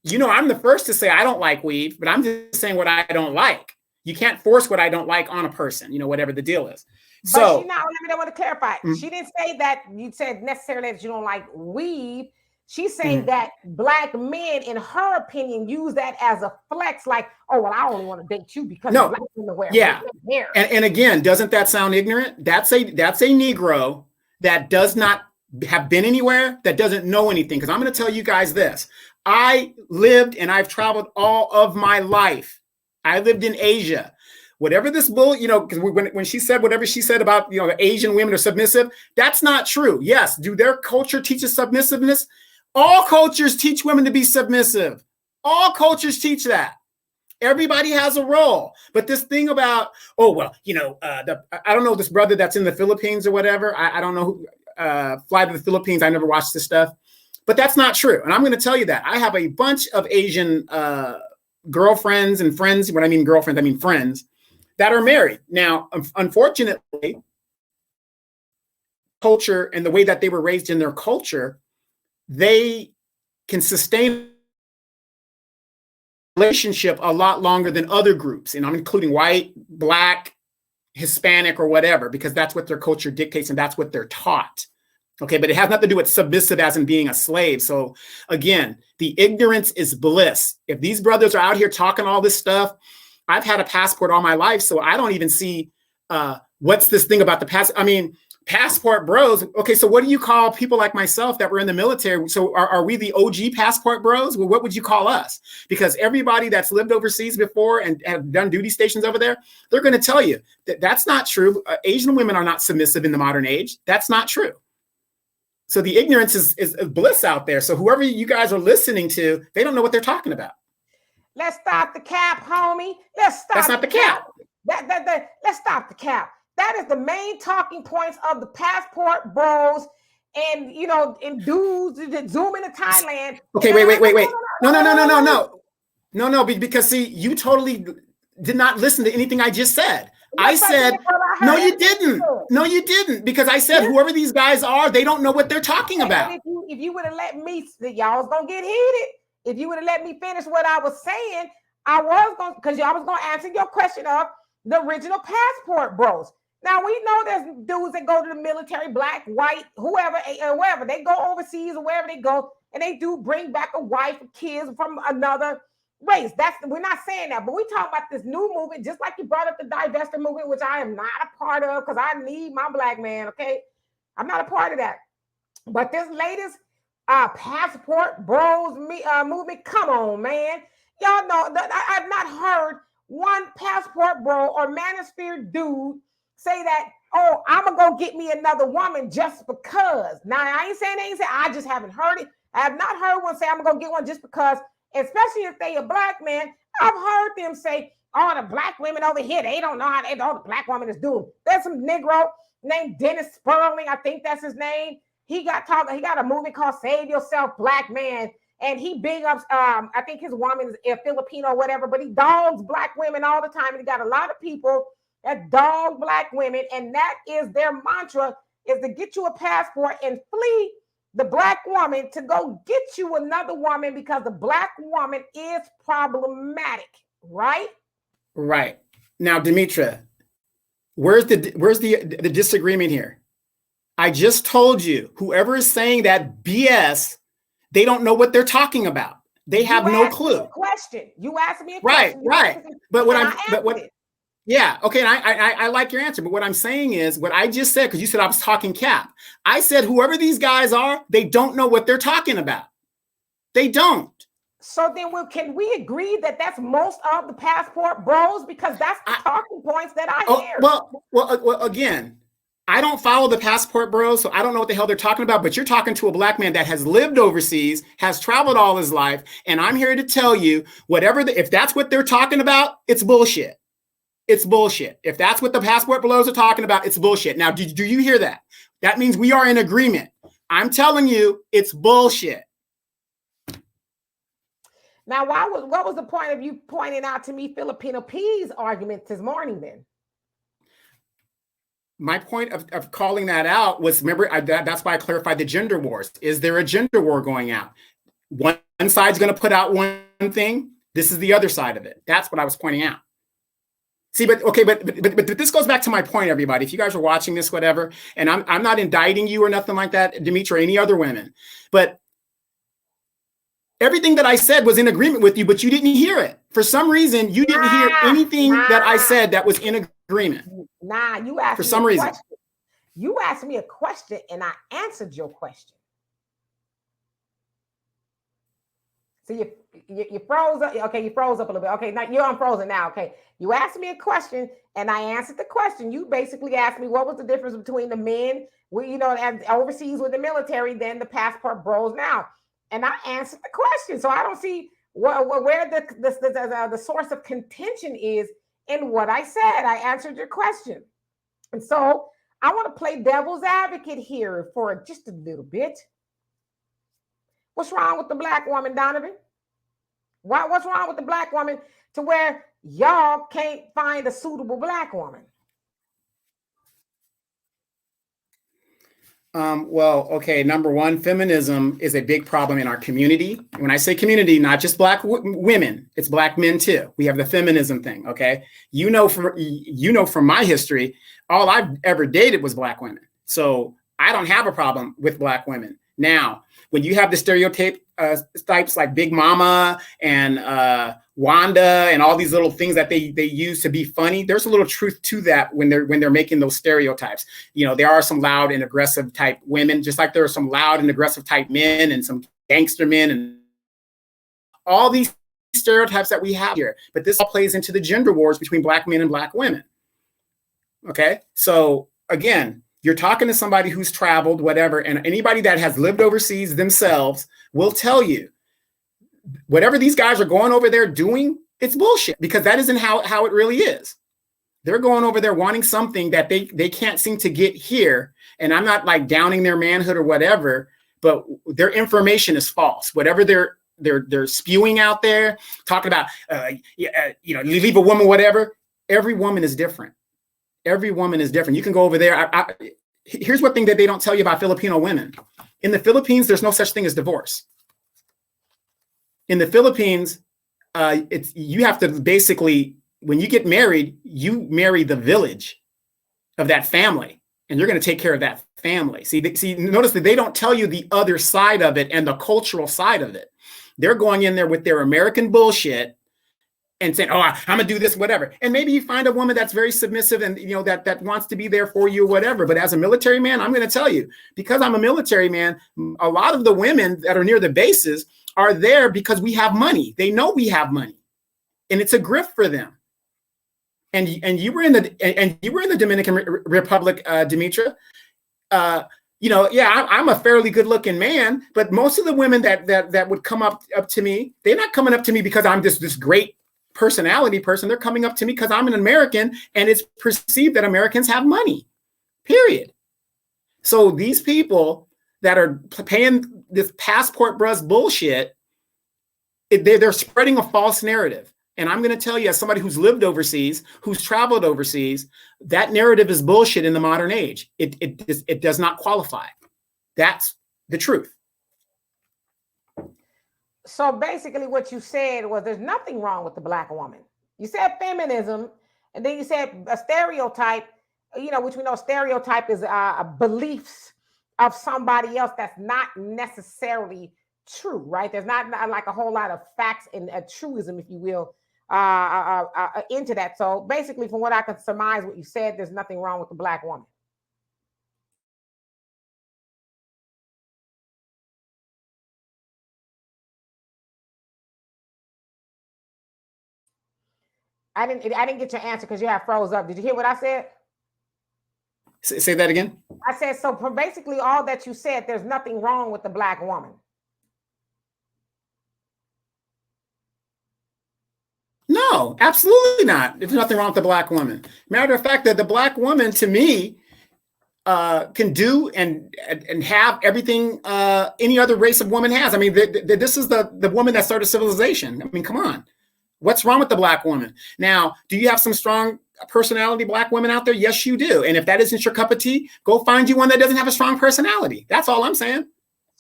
I'm the first to say I don't like weave, but I'm just saying what I don't like. You can't force what I don't like on a person, whatever the deal is. So,
but I want to clarify. She didn't say that you said necessarily that you don't like weave. She's saying that Black men, in her opinion, use that as a flex, like, oh, well, I only want to date you because Black women wear hair.
And again, doesn't that sound ignorant? That's a Negro that does not have been anywhere, that doesn't know anything. Because I'm going to tell you guys this. I lived and I've traveled all of my life. I lived in Asia. Whatever this bull, because when she said whatever she said about, the Asian women are submissive, that's not true. Yes. Do their culture teach us submissiveness? All cultures teach women to be submissive. All cultures teach that. Everybody has a role. But this thing about, I don't know, this brother that's in the Philippines or whatever. I don't know who, fly to the Philippines. I never watched this stuff. But that's not true. And I'm going to tell you that. I have a bunch of Asian girlfriends and friends. When I mean girlfriends, I mean friends that are married. Now, unfortunately, culture and the way that they were raised in their culture, they can sustain a relationship a lot longer than other groups. And I'm including white, Black, Hispanic, or whatever, because that's what their culture dictates and that's what they're taught. Okay, but it has nothing to do with submissive as in being a slave. So again, the ignorance is bliss. If these brothers are out here talking all this stuff, I've had a passport all my life, so I don't even see what's this thing about the passport. I mean, passport bros. Okay, so what do you call people like myself that were in the military? So are we the OG passport bros? Well, what would you call us? Because everybody that's lived overseas before and have done duty stations over there, they're going to tell you that that's not true. Asian women are not submissive in the modern age. That's not true. So the ignorance is bliss out there. So whoever you guys are listening to, they don't know what they're talking about.
Let's stop the cap, homie. Let's stop.
That's not the cap.
Let's stop the cap. That is the main talking points of the passport bros and, and dudes that zoom into Thailand.
Okay, wait. No, because see, you totally did not listen to anything I just said. I said, no, you didn't. No, you didn't. Because I said, whoever these guys are, they don't know what they're talking about.
If you would have let me, y'all was going to get heated. If you would have let me finish what I was saying, I was going to answer your question of the original passport bros. Now, we know there's dudes that go to the military, Black, white, whoever, wherever. They go overseas or wherever they go, and they do bring back a wife or kids from another race. We're not saying that, but we talk about this new movement, just like you brought up the divestiture movement, which I am not a part of because I need my Black man, okay? I'm not a part of that. But this latest passport bros movement, come on, man. Y'all know that I've not heard one passport bro or manosphere dude say that, oh, I'm going to go get me another woman just because. Now, I ain't saying I just haven't heard it. I have not heard one say I'm going to go get one just because, especially if they a Black man. I've heard them say, oh, the Black women over here, they don't know how the Black woman is doing. There's some Negro named Dennis Sperling, I think that's his name. He got a movie called Save Yourself, Black Man. And he big ups, I think his woman is a Filipino or whatever, but he dogs Black women all the time. And he got a lot of people that dog Black women. And that is their mantra, is to get you a passport and flee the Black woman to go get you another woman because the Black woman is problematic, right?
Right. Now, Demetra, where's the disagreement here? I just told you, whoever is saying that BS, they don't know what they're talking about. They have no clue.
You asked me a question.
Right. Yeah. Okay. And I like your answer. But what I'm saying is what I just said, because you said I was talking cap. I said, whoever these guys are, they don't know what they're talking about. They don't.
So then can we agree that that's most of the passport bros? Because that's the talking points that I hear.
Well, again, I don't follow the passport bros, so I don't know what the hell they're talking about, but you're talking to a Black man that has lived overseas, has traveled all his life, and I'm here to tell you, if that's what they're talking about, it's bullshit. It's bullshit. If that's what the passport bros are talking about, it's bullshit. Now, do you hear that? That means we are in agreement. I'm telling you, it's bullshit.
Now, what was the point of you pointing out to me Filipino P's argument this morning then?
My point of calling that out was, remember, that's why I clarified the gender wars. Is there a gender war going out? One side's going to put out one thing. This is the other side of it. That's what I was pointing out. See, but this goes back to my point, everybody. If you guys are watching this, whatever, and I'm not indicting you or nothing like that, Demetra, or any other women, but Everything that I said was in agreement with you, but you didn't hear it. For some reason, you didn't hear anything that I said that was in agreement.
Nah, you asked
for
me
some
a
reason.
question. You asked me a question and I answered your question. So you froze up. Okay, you froze up a little bit. Okay, now you're unfrozen now. Okay, you asked me a question and I answered the question. You basically asked me what was the difference between the men, overseas with the military, then the passport bros now, and I answered the question. So I don't see where the source of contention is in what I said. I answered your question, and so I want to play devil's advocate here for just a little bit. What's wrong with the black woman, Donovan? What's wrong with the black woman to where y'all can't find a suitable black woman?
Well, okay. Number one, feminism is a big problem in our community. When I say community, not just black women, it's black men too. We have the feminism thing. Okay. From my history, all I've ever dated was black women. So I don't have a problem with black women. Now, when you have the stereotypes like Big Mama and Wanda and all these little things that they use to be funny, there's a little truth to that when they're making those stereotypes. There are some loud and aggressive type women, just like there are some loud and aggressive type men and some gangster men and all these stereotypes that we have here. But this all plays into the gender wars between black men and black women. Okay, so again, you're talking to somebody who's traveled, whatever, and anybody that has lived overseas themselves will tell you whatever these guys are going over there doing, it's bullshit, because that isn't how it really is. They're going over there wanting something that they can't seem to get here. And I'm not like downing their manhood or whatever, but their information is false. Whatever they're spewing out there, talking about, you leave a woman, whatever. Every woman is different. Every woman is different. You can go over there. Here's one thing that they don't tell you about Filipino women. In the Philippines, there's no such thing as divorce. In the Philippines, you have to basically, when you get married, you marry the village of that family, and you're going to take care of that family. See, notice that they don't tell you the other side of it and the cultural side of it. They're going in there with their American bullshit and saying, "Oh, I'm gonna do this, whatever." And maybe you find a woman that's very submissive and that wants to be there for you, or whatever. But as a military man, I'm going to tell you, because I'm a military man, a lot of the women that are near the bases are there because we have money. They know we have money, and it's a grift for them. And you were in the Dominican Republic, Demetra. I'm a fairly good-looking man, but most of the women that would come up to me, they're not coming up to me because I'm this great personality person. They're coming up to me because I'm an American, and it's perceived that Americans have money, period. So these people that are paying this passport bros bullshit, they're spreading a false narrative. And I'm going to tell you, as somebody who's lived overseas, who's traveled overseas, that narrative is bullshit in the modern age. It does not qualify. That's the truth.
So basically what you said was there's nothing wrong with the black woman. You said feminism, and then you said a stereotype, which we know stereotype is beliefs of somebody else that's not necessarily true, right? There's not like a whole lot of facts and a truism, if you will, into that. So basically, from what I can surmise what you said, there's nothing wrong with the black woman. I didn't get your answer because you have froze up. Did you hear what I said?
Say that again.
I said, so for basically all that you said, there's nothing wrong with the black woman.
No, absolutely not. There's nothing wrong with the black woman. Matter of fact, that the black woman, to me, can do and have everything any other race of woman has. I mean, this is the woman that started civilization. I mean, come on. What's wrong with the black woman? Now, do you have some strong personality black women out there? Yes, you do. And if that isn't your cup of tea, go find you one that doesn't have a strong personality. That's all I'm saying.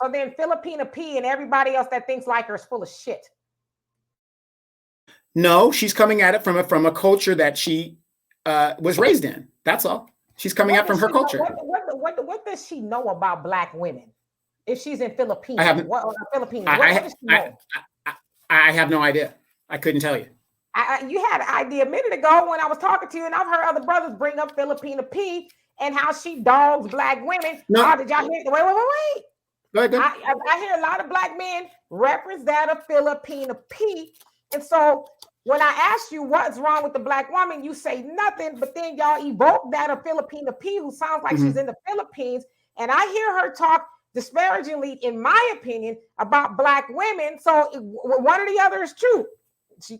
So then Filipina P and everybody else that thinks like her is full of shit.
No, she's coming at it from a culture that she was raised in. That's all. She's coming at from her culture.
What does she know about black women? If she's in Philippines,
I haven't.
Philippines,
I,
what does she know?
I have no idea. I couldn't tell you.
You had an idea a minute ago when I was talking to you, and I've heard other brothers bring up Filipina P and how she dogs black women.
No.
Oh, did y'all hear? Wait.
Go ahead.
I hear a lot of black men reference that of Filipina P. And so when I ask you what's wrong with the black woman, you say nothing, but then y'all evoke that of Filipina P, who sounds like she's in the Philippines. And I hear her talk disparagingly, in my opinion, about black women. So one or the other is true.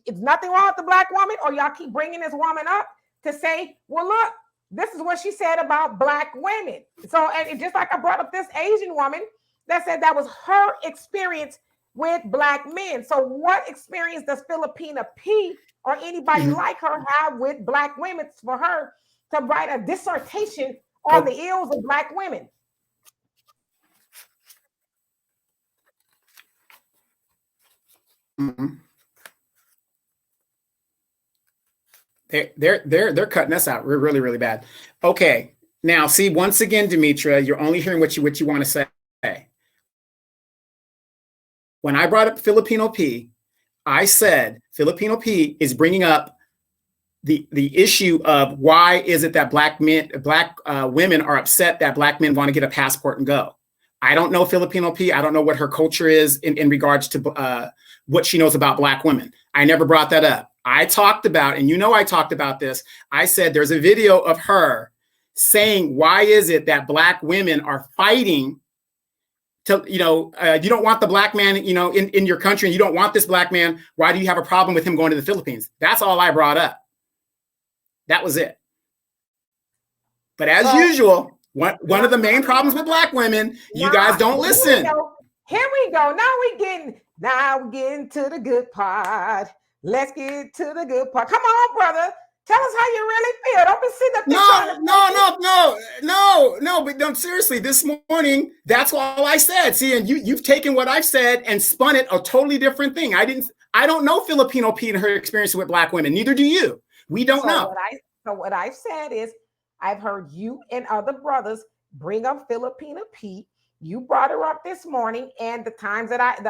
It's nothing wrong with the black woman, or y'all keep bringing this woman up to say, well, look, this is what she said about black women. So, and just like I brought up this Asian woman that said that was her experience with black men. So what experience does Filipina P or anybody like her have with black women for her to write a dissertation on the ills of black women?
They're cutting us out. We're really, really bad. Okay. Now, see, once again, Demetra, you're only hearing what you want to say. When I brought up Filipino P, I said Filipino P is bringing up the issue of why is it that black women are upset that black men want to get a passport and go. I don't know Filipino P. I don't know what her culture is in regards to what she knows about black women. I never brought that up. I talked about, and I talked about this. I said there's a video of her saying, why is it that black women are fighting to, you don't want the black man, in your country, and you don't want this black man. Why do you have a problem with him going to the Philippines? That's all I brought up. That was it. But as usual, one of the main problems with black women, you guys don't listen.
Here we go. Now we're getting to the good part. Let's get to the good part. Come on, brother. Tell us how you really feel. Don't be sitting up there.
No. But no, seriously, this morning, that's all I said. See, and you've taken what I've said and spun it a totally different thing. I don't know Filipino P and her experience with black women. Neither do you. We don't know.
What I've said is I've heard you and other brothers bring up Filipina P. You brought her up this morning, and the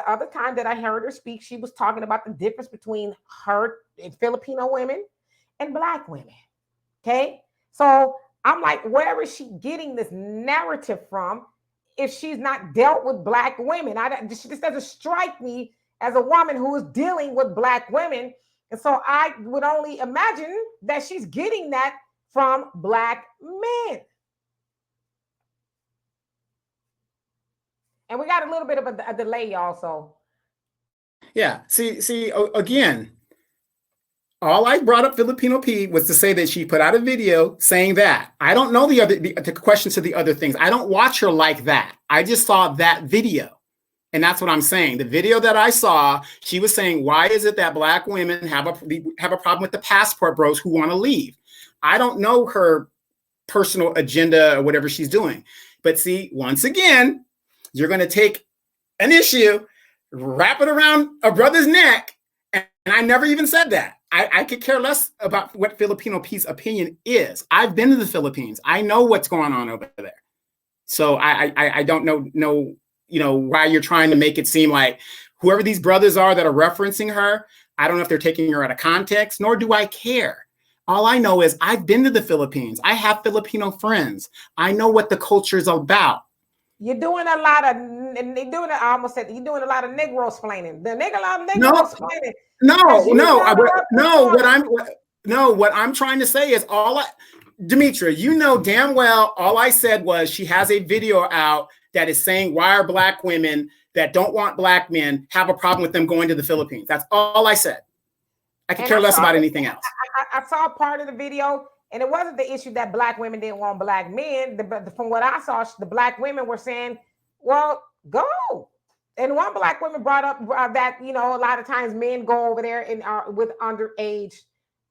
other time that I heard her speak, she was talking about the difference between her and Filipino women and black women. Okay, so I'm like, where is she getting this narrative from if she's not dealt with black women? She just doesn't strike me as a woman who is dealing with black women. And so I would only imagine that she's getting that from black men. And we got a little bit of a delay also.
Yeah. See, again, all I brought up Filipino P was to say that she put out a video saying that. I don't know the questions to the other things. I don't watch her like that. I just saw that video. And that's what I'm saying. The video that I saw, she was saying, why is it that black women have a problem with the passport bros who want to leave? I don't know her personal agenda or whatever she's doing. But see, once again, you're going to take an issue, wrap it around a brother's neck, and I never even said that. I could care less about what Filipino P's opinion is. I've been to the Philippines. I know what's going on over there. So I don't know why you're trying to make it seem like whoever these brothers are that are referencing her, I don't know if they're taking her out of context, nor do I care. All I know is I've been to the Philippines. I have Filipino friends. I know what the culture is about.
You're doing a lot of, I almost said, you're doing a lot of Negro explaining.
What I'm trying to say is Demetra, you know damn well, all I said was she has a video out that is saying why are black women that don't want black men have a problem with them going to the Philippines. That's all I said. I could care less about anything else.
I saw part of the video, and it wasn't the issue that black women didn't want black men. From what I saw, the black women were saying, well, go. And one black woman brought up that, a lot of times men go over there and with underage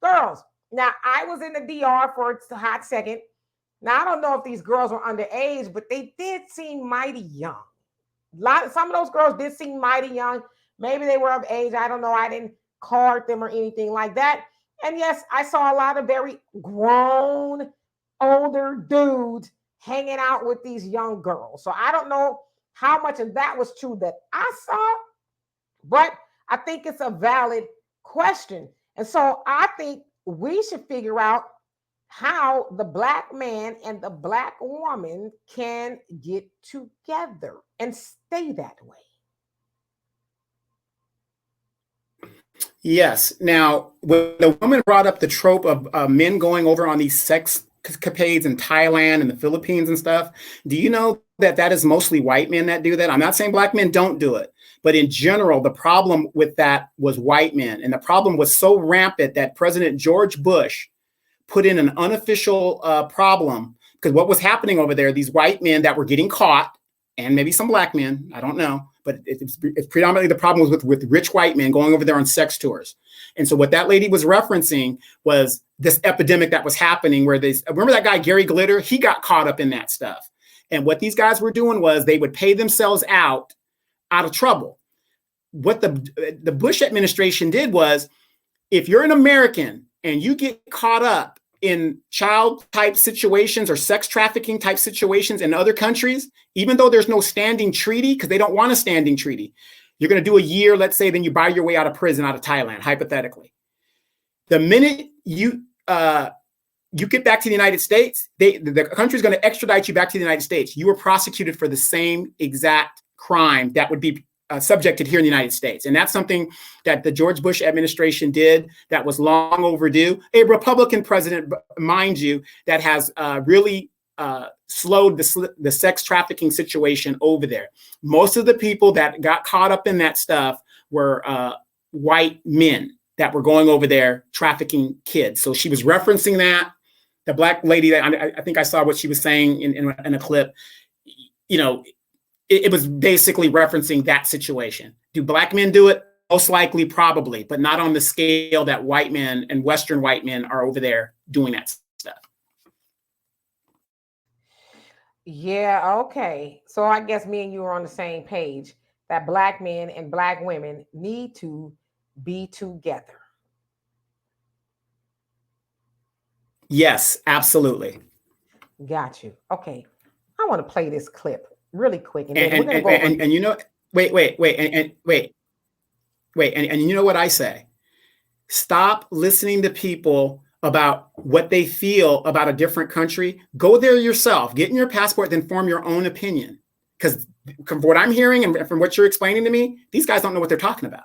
girls. Now, I was in the DR for a hot second. Now, I don't know if these girls were underage, but they did seem mighty young. Some of those girls did seem mighty young. Maybe they were of age. I don't know. I didn't card them or anything like that. And yes, I saw a lot of very grown, older dudes hanging out with these young girls. So I don't know how much of that was true that I saw, but I think it's a valid question. And so I think we should figure out how the Black man and the Black woman can get together and stay that way.
Yes. Now, when the woman brought up the trope of men going over on these sex capades in Thailand and the Philippines and stuff, do you know that that is mostly white men that do that? I'm not saying Black men don't do it, but in general, the problem with that was white men. And the problem was so rampant that President George Bush put in an unofficial problem, because what was happening over there, these white men that were getting caught, and maybe some Black men, I don't know, but it's predominantly the problem was with rich white men going over there on sex tours. And so what that lady was referencing was this epidemic that was happening where they, remember that guy, Gary Glitter, he got caught up in that stuff. And what these guys were doing was they would pay themselves out of trouble. What the Bush administration did was, if you're an American and you get caught up in child type situations or sex trafficking type situations in other countries, even though there's no standing treaty, because they don't want a standing treaty, you're going to do a year, let's say, then you buy your way out of prison, out of Thailand, hypothetically. The minute you get back to the United States, the country's going to extradite you back to the United States. You were prosecuted for the same exact crime that would be subjected here in the United States. And that's something that the George Bush administration did that was long overdue. A Republican president, mind you, that has really slowed the sex trafficking situation over there. Most of the people that got caught up in that stuff were white men that were going over there trafficking kids. So she was referencing that. The Black lady, that I think I saw what she was saying in a clip, you know, it was basically referencing that situation. Do Black men do it? Most likely, probably, but not on the scale that white men and Western white men are over there doing that stuff.
Yeah, okay. So I guess me and you are on the same page that Black men and Black women need to be together.
Yes, absolutely.
Got you. Okay. I want to play this clip really quick. And then
And
we're going to go over.
and you know, wait, and you know what I say? Stop listening to people about what they feel about a different country. Go there yourself, get in your passport, then form your own opinion. Because from what I'm hearing and from what you're explaining to me, these guys don't know what they're talking about.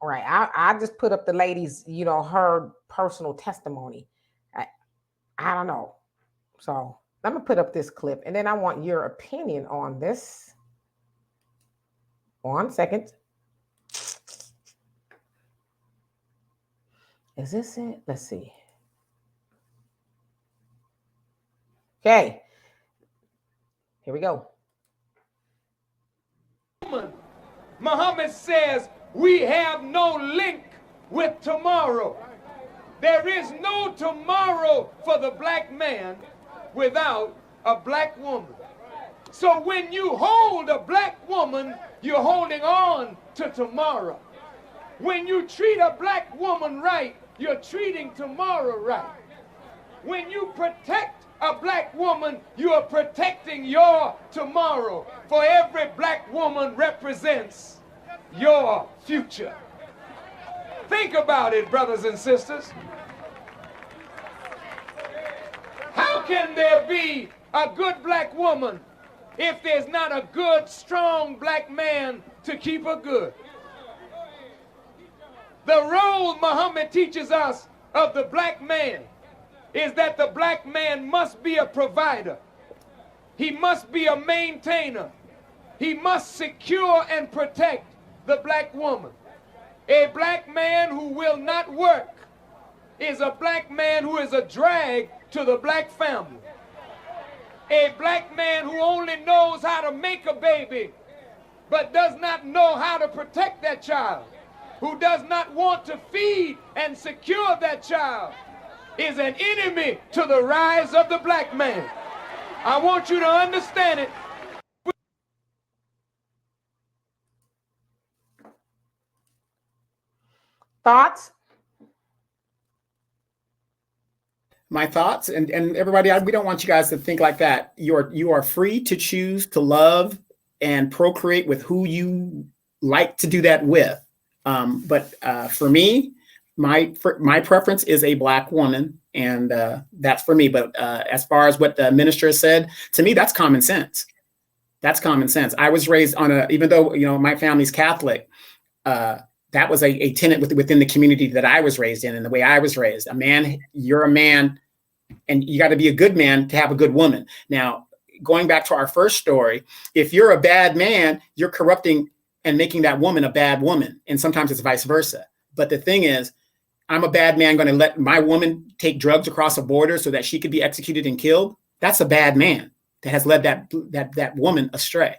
All right. I just put up the lady's, you know, her personal testimony. I don't know. So I'm going to put up this clip and then I want your opinion on this. 1 second. Is this it? Let's see. Okay. Here we go.
Muhammad says we have no link with tomorrow. There is no tomorrow for the Black man without a Black woman. So when you hold a Black woman, you're holding on to tomorrow. When you treat a Black woman right, you're treating tomorrow right. When you protect a Black woman, you are protecting your tomorrow. For every Black woman represents your future. Think about it, brothers and sisters. How can there be a good Black woman if there's not a good, strong Black man to keep her good? The role Muhammad teaches us of the Black man is that the Black man must be a provider. He must be a maintainer. He must secure and protect the Black woman. A Black man who will not work is a Black man who is a drag to the Black family. A Black man who only knows how to make a baby but does not know how to protect that child, who does not want to feed and secure that child, is an enemy to the rise of the Black man. I want you to understand it.
Thoughts?
My thoughts, and everybody, we don't want you guys to think like that. You are free to choose to love and procreate with who you like to do that with. But for me, my preference is a Black woman, and that's for me. But as far as what the minister said, to me, that's common sense. That's common sense. I was raised on even though my family's Catholic, that was a tenet within the community that I was raised in, and the way I was raised. You're a man, and you got to be a good man to have a good woman. Now, going back to our first story, if you're a bad man, you're corrupting and making that woman a bad woman, and sometimes it's vice versa. But the thing is, I'm a bad man going to let my woman take drugs across a border so that she could be executed and killed. That's a bad man that has led that woman astray.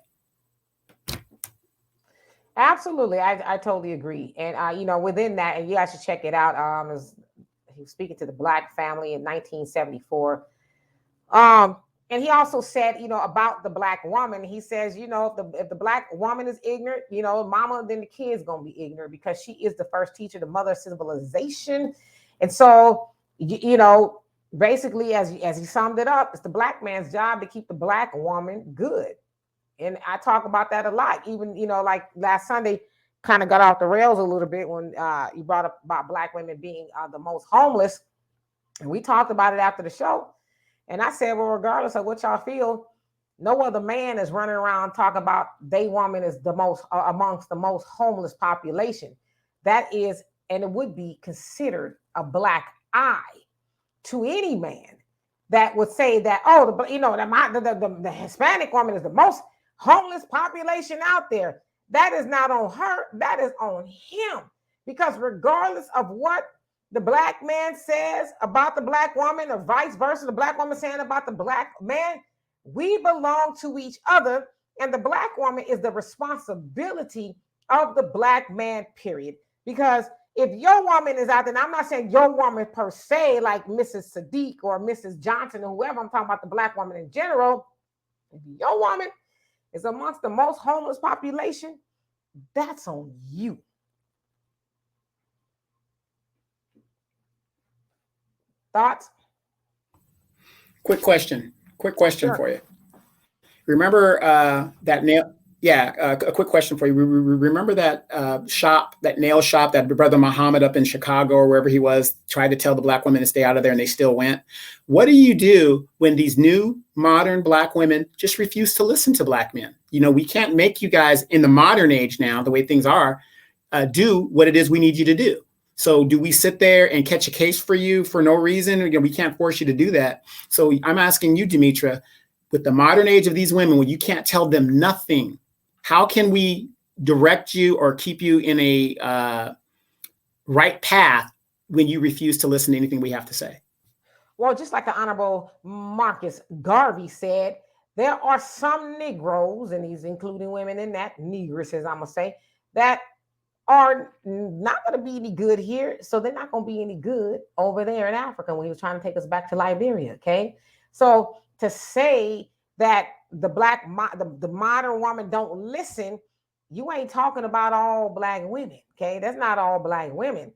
Absolutely. I totally agree. And, within that, and you guys should check it out. He was speaking to the Black family in 1974. And he also said, about the Black woman, he says, if the Black woman is ignorant, mama, then the kid's going to be ignorant because she is the first teacher, the mother of civilization. And so, basically, as he summed it up, it's the Black man's job to keep the Black woman good. And I talk about that a lot. Even, like last Sunday, kind of got off the rails a little bit when you brought up about Black women being the most homeless. And we talked about it after the show. And I said, well, regardless of what y'all feel, no other man is running around talking about they woman is the most amongst the most homeless population. That is, and it would be considered a black eye to any man that would say that, the Hispanic woman is the most homeless population out there. That is not on her, that is on him. Because regardless of what the Black man says about the Black woman, or vice versa, the Black woman saying about the Black man, we belong to each other, and the Black woman is the responsibility of the Black man, period. Because if your woman is out there, and I'm not saying your woman per se, like Mrs. Saadiq or Mrs. Johnson or whoever, I'm talking about the Black woman in general. If your woman is amongst the most homeless population, that's on you. Thoughts?
Quick question
Sure.
for you. Remember that nail? Yeah, a quick question for you. Remember that shop, that nail shop that Brother Muhammad up in Chicago or wherever he was tried to tell the Black women to stay out of there, and they still went? What do you do when these new modern Black women just refuse to listen to Black men? We can't make you guys in the modern age now, the way things are, do what it is we need you to do. So do we sit there and catch a case for you for no reason? We can't force you to do that. So I'm asking you, Demetra, with the modern age of these women, when you can't tell them nothing, how can we direct you or keep you in a right path when you refuse to listen to anything we have to say?
Well, just like the Honorable Marcus Garvey said, there are some Negroes, and he's including women in that, negresses, I'm going to say, that are not going to be any good here. So they're not going to be any good over there in Africa when he was trying to take us back to Liberia. Okay. So to say that the modern woman don't listen, you ain't talking about all Black women. Okay. That's not all Black women.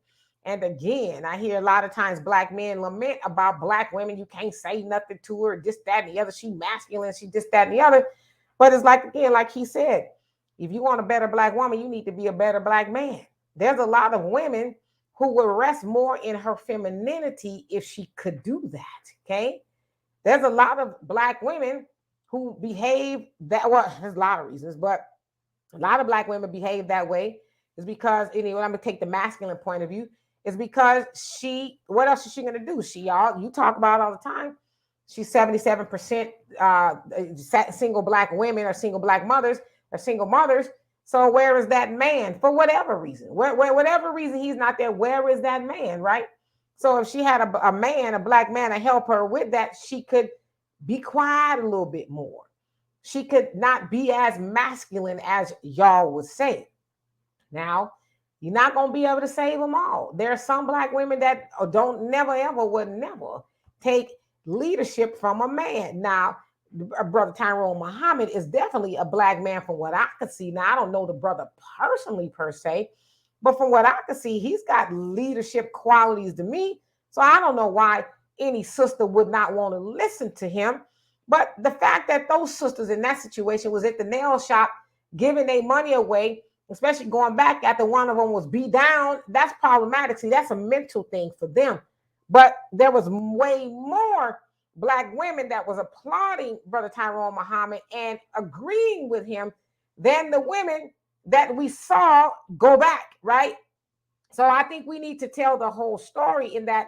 And again, I hear a lot of times Black men lament about Black women. You can't say nothing to her, this, that, and the other. She masculine, she this, that, and the other. But it's like, again, like he said, if you want a better Black woman, you need to be a better Black man. There's a lot of women who would rest more in her femininity if she could do that, okay? There's a lot of Black women who behave that, well, there's a lot of reasons, but a lot of Black women behave that way is because, I'm going to take the masculine point of view, is because what else is she going to do? You talk about all the time, she's 77% single Black women or single Black mothers, or single mothers. So where is that man? For whatever reason, whatever reason he's not there, where is that man, right? So if she had a Black man to help her with that, she could be quiet a little bit more. She could not be as masculine as y'all would say. Now, you're not going to be able to save them all. There are some Black women that would never take leadership from a man. Now, Brother Tyrone Muhammad is definitely a Black man from what I could see. Now, I don't know the brother personally per se, but from what I could see, he's got leadership qualities to me. So I don't know why any sister would not want to listen to him. But the fact that those sisters in that situation was at the nail shop giving their money away, especially going back after one of them was beat down, that's problematic. See, that's a mental thing for them. But there was way more Black women that was applauding Brother Tyrone Muhammad and agreeing with him than the women that we saw go back, right? So I think we need to tell the whole story in that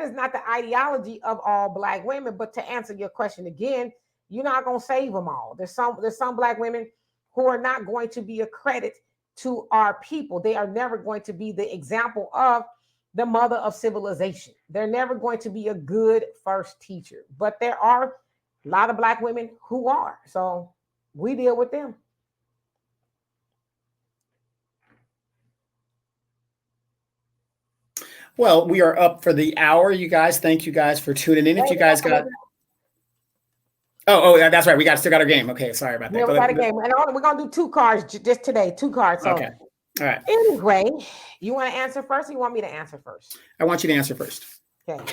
is not the ideology of all Black women. But to answer your question again, you're not going to save them all. There's some Black women who are not going to be a credit to our people. They are never going to be the example of the mother of civilization. They're never going to be a good first teacher. But there are a lot of Black women who are. So we deal with them.
Well, we are up for the hour, you guys. Thank you guys for tuning in. If you guys got... Oh, that's right. We still got our game. Okay, sorry about that.
Yeah, we got a game. And we're going to do 2 cards just today. 2 cards. So.
Okay. All right.
Anyway, you want to answer first or you want me to answer first?
I want you to answer first.
Okay.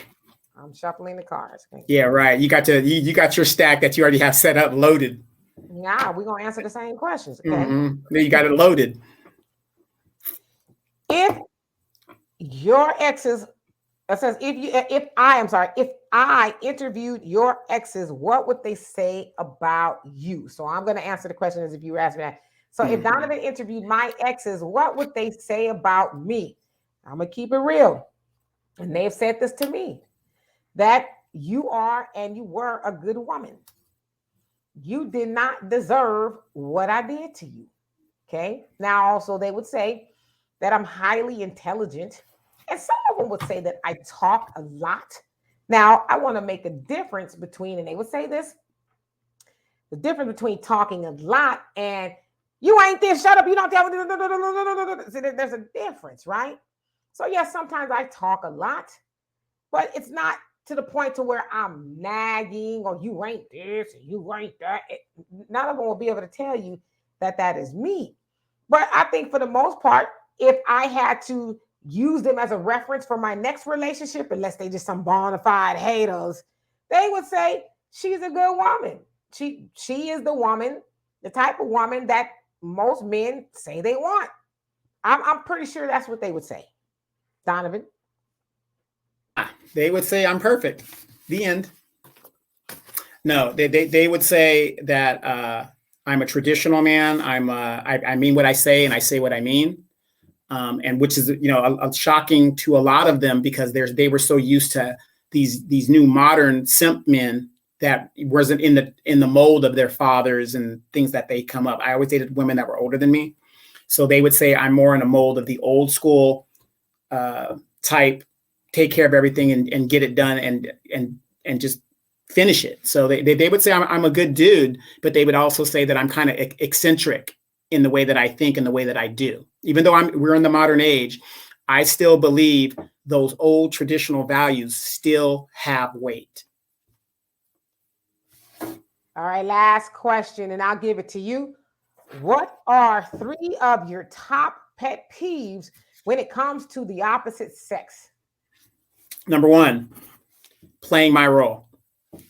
I'm shuffling the cards. Okay.
Yeah, right. You got your stack that you already have set up loaded.
Yeah, we're going to answer the same questions. Okay.
Mm-hmm. Then you got it loaded.
If your exes, it says if I interviewed your exes, what would they say about you? So I'm going to answer the question as if you were asking that. So if Donovan interviewed my exes, what would they say about me? I'm going to keep it real. And they've said this to me, that you are and you were a good woman. You did not deserve what I did to you. Okay. Now, also, they would say that I'm highly intelligent. And some of them would say that I talk a lot. Now, I want to make a difference between, and they would say this, the difference between talking a lot and you ain't this, shut up, you don't tell me. So there's a difference, right? So yes, sometimes I talk a lot, but it's not to the point to where I'm nagging or you ain't this and you ain't that. None of them will be able to tell you that is me. But I think for the most part, if I had to use them as a reference for my next relationship, unless they just some bona fide haters, they would say she's a good woman. She is the woman, the type of woman that most men say they want. I'm pretty sure that's what they would say. Donovan?
They would say I'm perfect. The end. No, they would say that I'm a traditional man. I mean what I say and I say what I mean. And which is, shocking to a lot of them because they were so used to these new modern simp men that wasn't in the mold of their fathers and things that they come up. I always dated women that were older than me. So they would say I'm more in a mold of the old school type, take care of everything and get it done and just finish it. So they would say I'm a good dude, but they would also say that I'm kind of eccentric in the way that I think and the way that I do. Even though we're in the modern age, I still believe those old traditional values still have weight.
All right, last question, and I'll give it to you. What are 3 of your top pet peeves when it comes to the opposite sex?
Number 1, playing my role.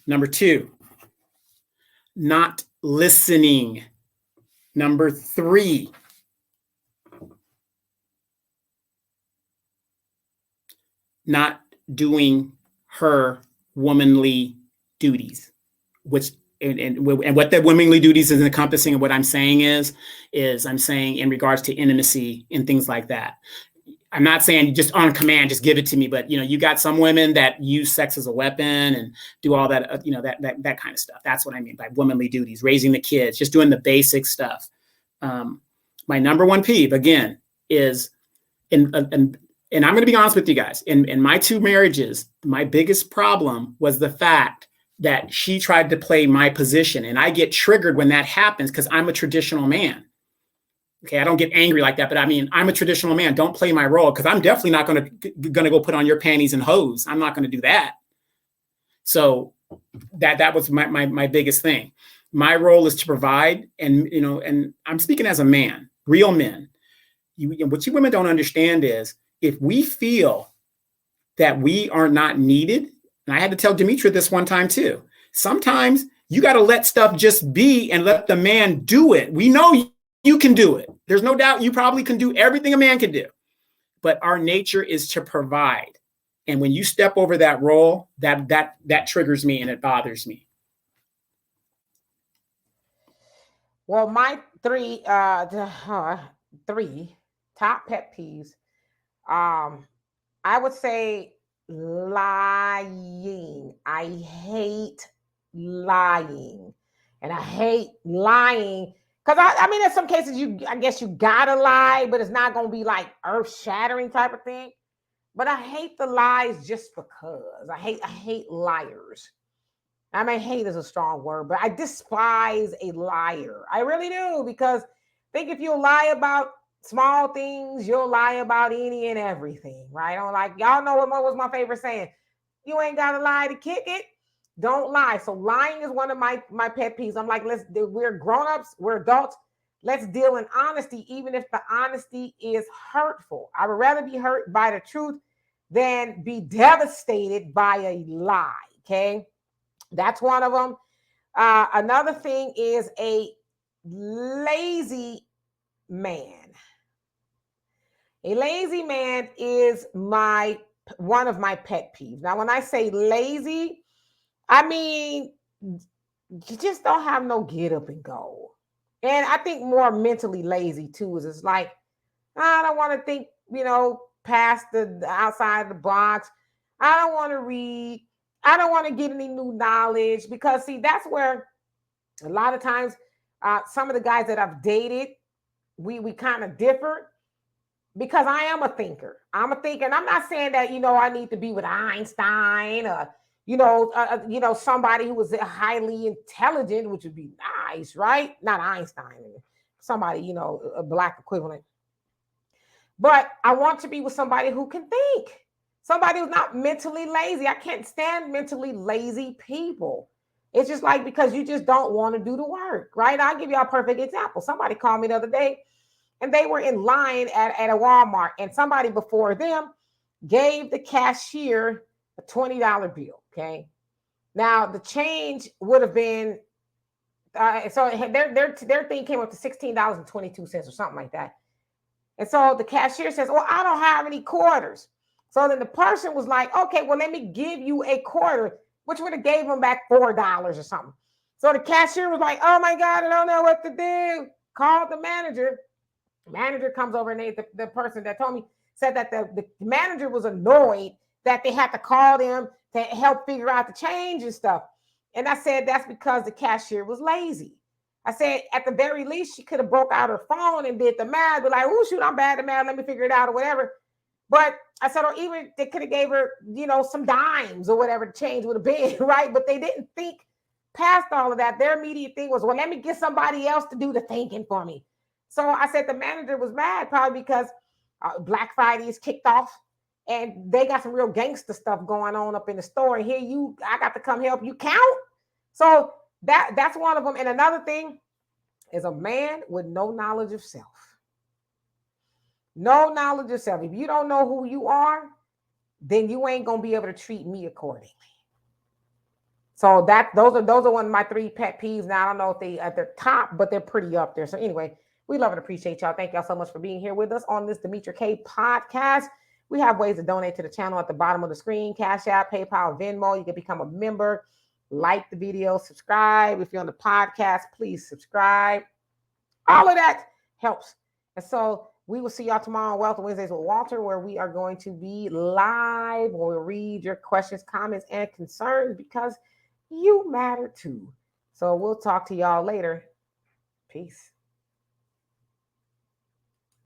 Number 2, not listening. Number 3, not doing her womanly duties, which and what the womanly duties is encompassing and what I'm saying is I'm saying in regards to intimacy and things like that. I'm not saying just on command, just give it to me, but you got some women that use sex as a weapon and do all that, that kind of stuff. That's what I mean by womanly duties, raising the kids, just doing the basic stuff. My number 1 peeve again is, and I'm going to be honest with you guys, in my 2 marriages, my biggest problem was the fact that she tried to play my position, and I get triggered when that happens because I'm a traditional man. Okay, I don't get angry like that, but I mean, I'm a traditional man. Don't play my role because I'm definitely not going to go put on your panties and hose. I'm not going to do that. So that was my biggest thing. My role is to provide, and I'm speaking as a man, real men. What you women don't understand is if we feel that we are not needed And I had to tell Demetra this one time too. Sometimes you got to let stuff just be and let the man do it. We know you can do it. There's no doubt you probably can do everything a man can do. But our nature is to provide. And when you step over that role, that triggers me and it bothers me.
Well, my three top pet peeves, I would say lying. I hate lying. And I hate lying because I mean, in some cases, I guess you gotta lie, but it's not gonna be like earth-shattering type of thing. But I hate the lies just because. I hate liars. I mean, hate is a strong word, but I despise a liar. I really do, because I think if you lie about small things, you'll lie about any and everything, right? I'm like, y'all know what was my favorite saying? You ain't got to lie to kick it. Don't lie. So lying is one of my pet peeves. I'm like, we're grown-ups, we're adults. Let's deal in honesty, even if the honesty is hurtful. I would rather be hurt by the truth than be devastated by a lie, okay? That's one of them. Another thing is a lazy man. A lazy man is one of my pet peeves. Now, when I say lazy, I mean you just don't have no get up and go. And I think more mentally lazy too. Is it's like, I don't want to think, past the outside the box. I don't want to read. I don't want to get any new knowledge, because see, that's where a lot of times some of the guys that I've dated, we kind of differ, because I am a thinker. I'm a thinker, and I'm not saying that I need to be with Einstein or somebody who was highly intelligent, which would be nice, right? Not Einstein, somebody a black equivalent. But I want to be with somebody who can think. Somebody who's not mentally lazy. I can't stand mentally lazy people. It's just like, because you just don't want to do the work, right? I'll give you a perfect example. Somebody called me the other day, and they were in line at a Walmart, and somebody before them gave the cashier a $20 bill, okay? Now, the change would have been, so their thing came up to $16.22 or something like that. And so the cashier says, well, I don't have any quarters. So then the person was like, okay, well, let me give you a quarter, which would have gave him back $4 or something. So the cashier was like, oh my God, I don't know what to do. Called the manager. The manager comes over, and the person that told me said that the manager was annoyed that they had to call them to help figure out the change and stuff. And I said, that's because the cashier was lazy. I said, at the very least, she could have broke out her phone and did the math. Be like, oh, shoot, I'm bad at math. Let me figure it out or whatever. But I said, or even they could have gave her, some dimes or whatever the change would have been, right? But they didn't think past all of that. Their immediate thing was, well, let me get somebody else to do the thinking for me. So I said the manager was mad, probably because Black Friday is kicked off, and they got some real gangster stuff going on up in the store. And here I got to come help you count. So that's one of them. And another thing is a man with no knowledge of self. No knowledge of self. If you don't know who you are, then you ain't gonna be able to treat me accordingly. So those are one of my three pet peeves. Now, I don't know if they at the top, but they're pretty up there. So anyway, we love and appreciate y'all. Thank y'all so much for being here with us on this Demetra K podcast. We have ways to donate to the channel at the bottom of the screen: Cash App, PayPal, Venmo. You can become a member, like the video, subscribe. If you're on the podcast, please subscribe. All of that helps. And so we will see y'all tomorrow on Wealth Wednesdays with Walter, where we are going to be live. We'll read your questions, comments, and concerns, because you matter too. So we'll talk to y'all later. Peace.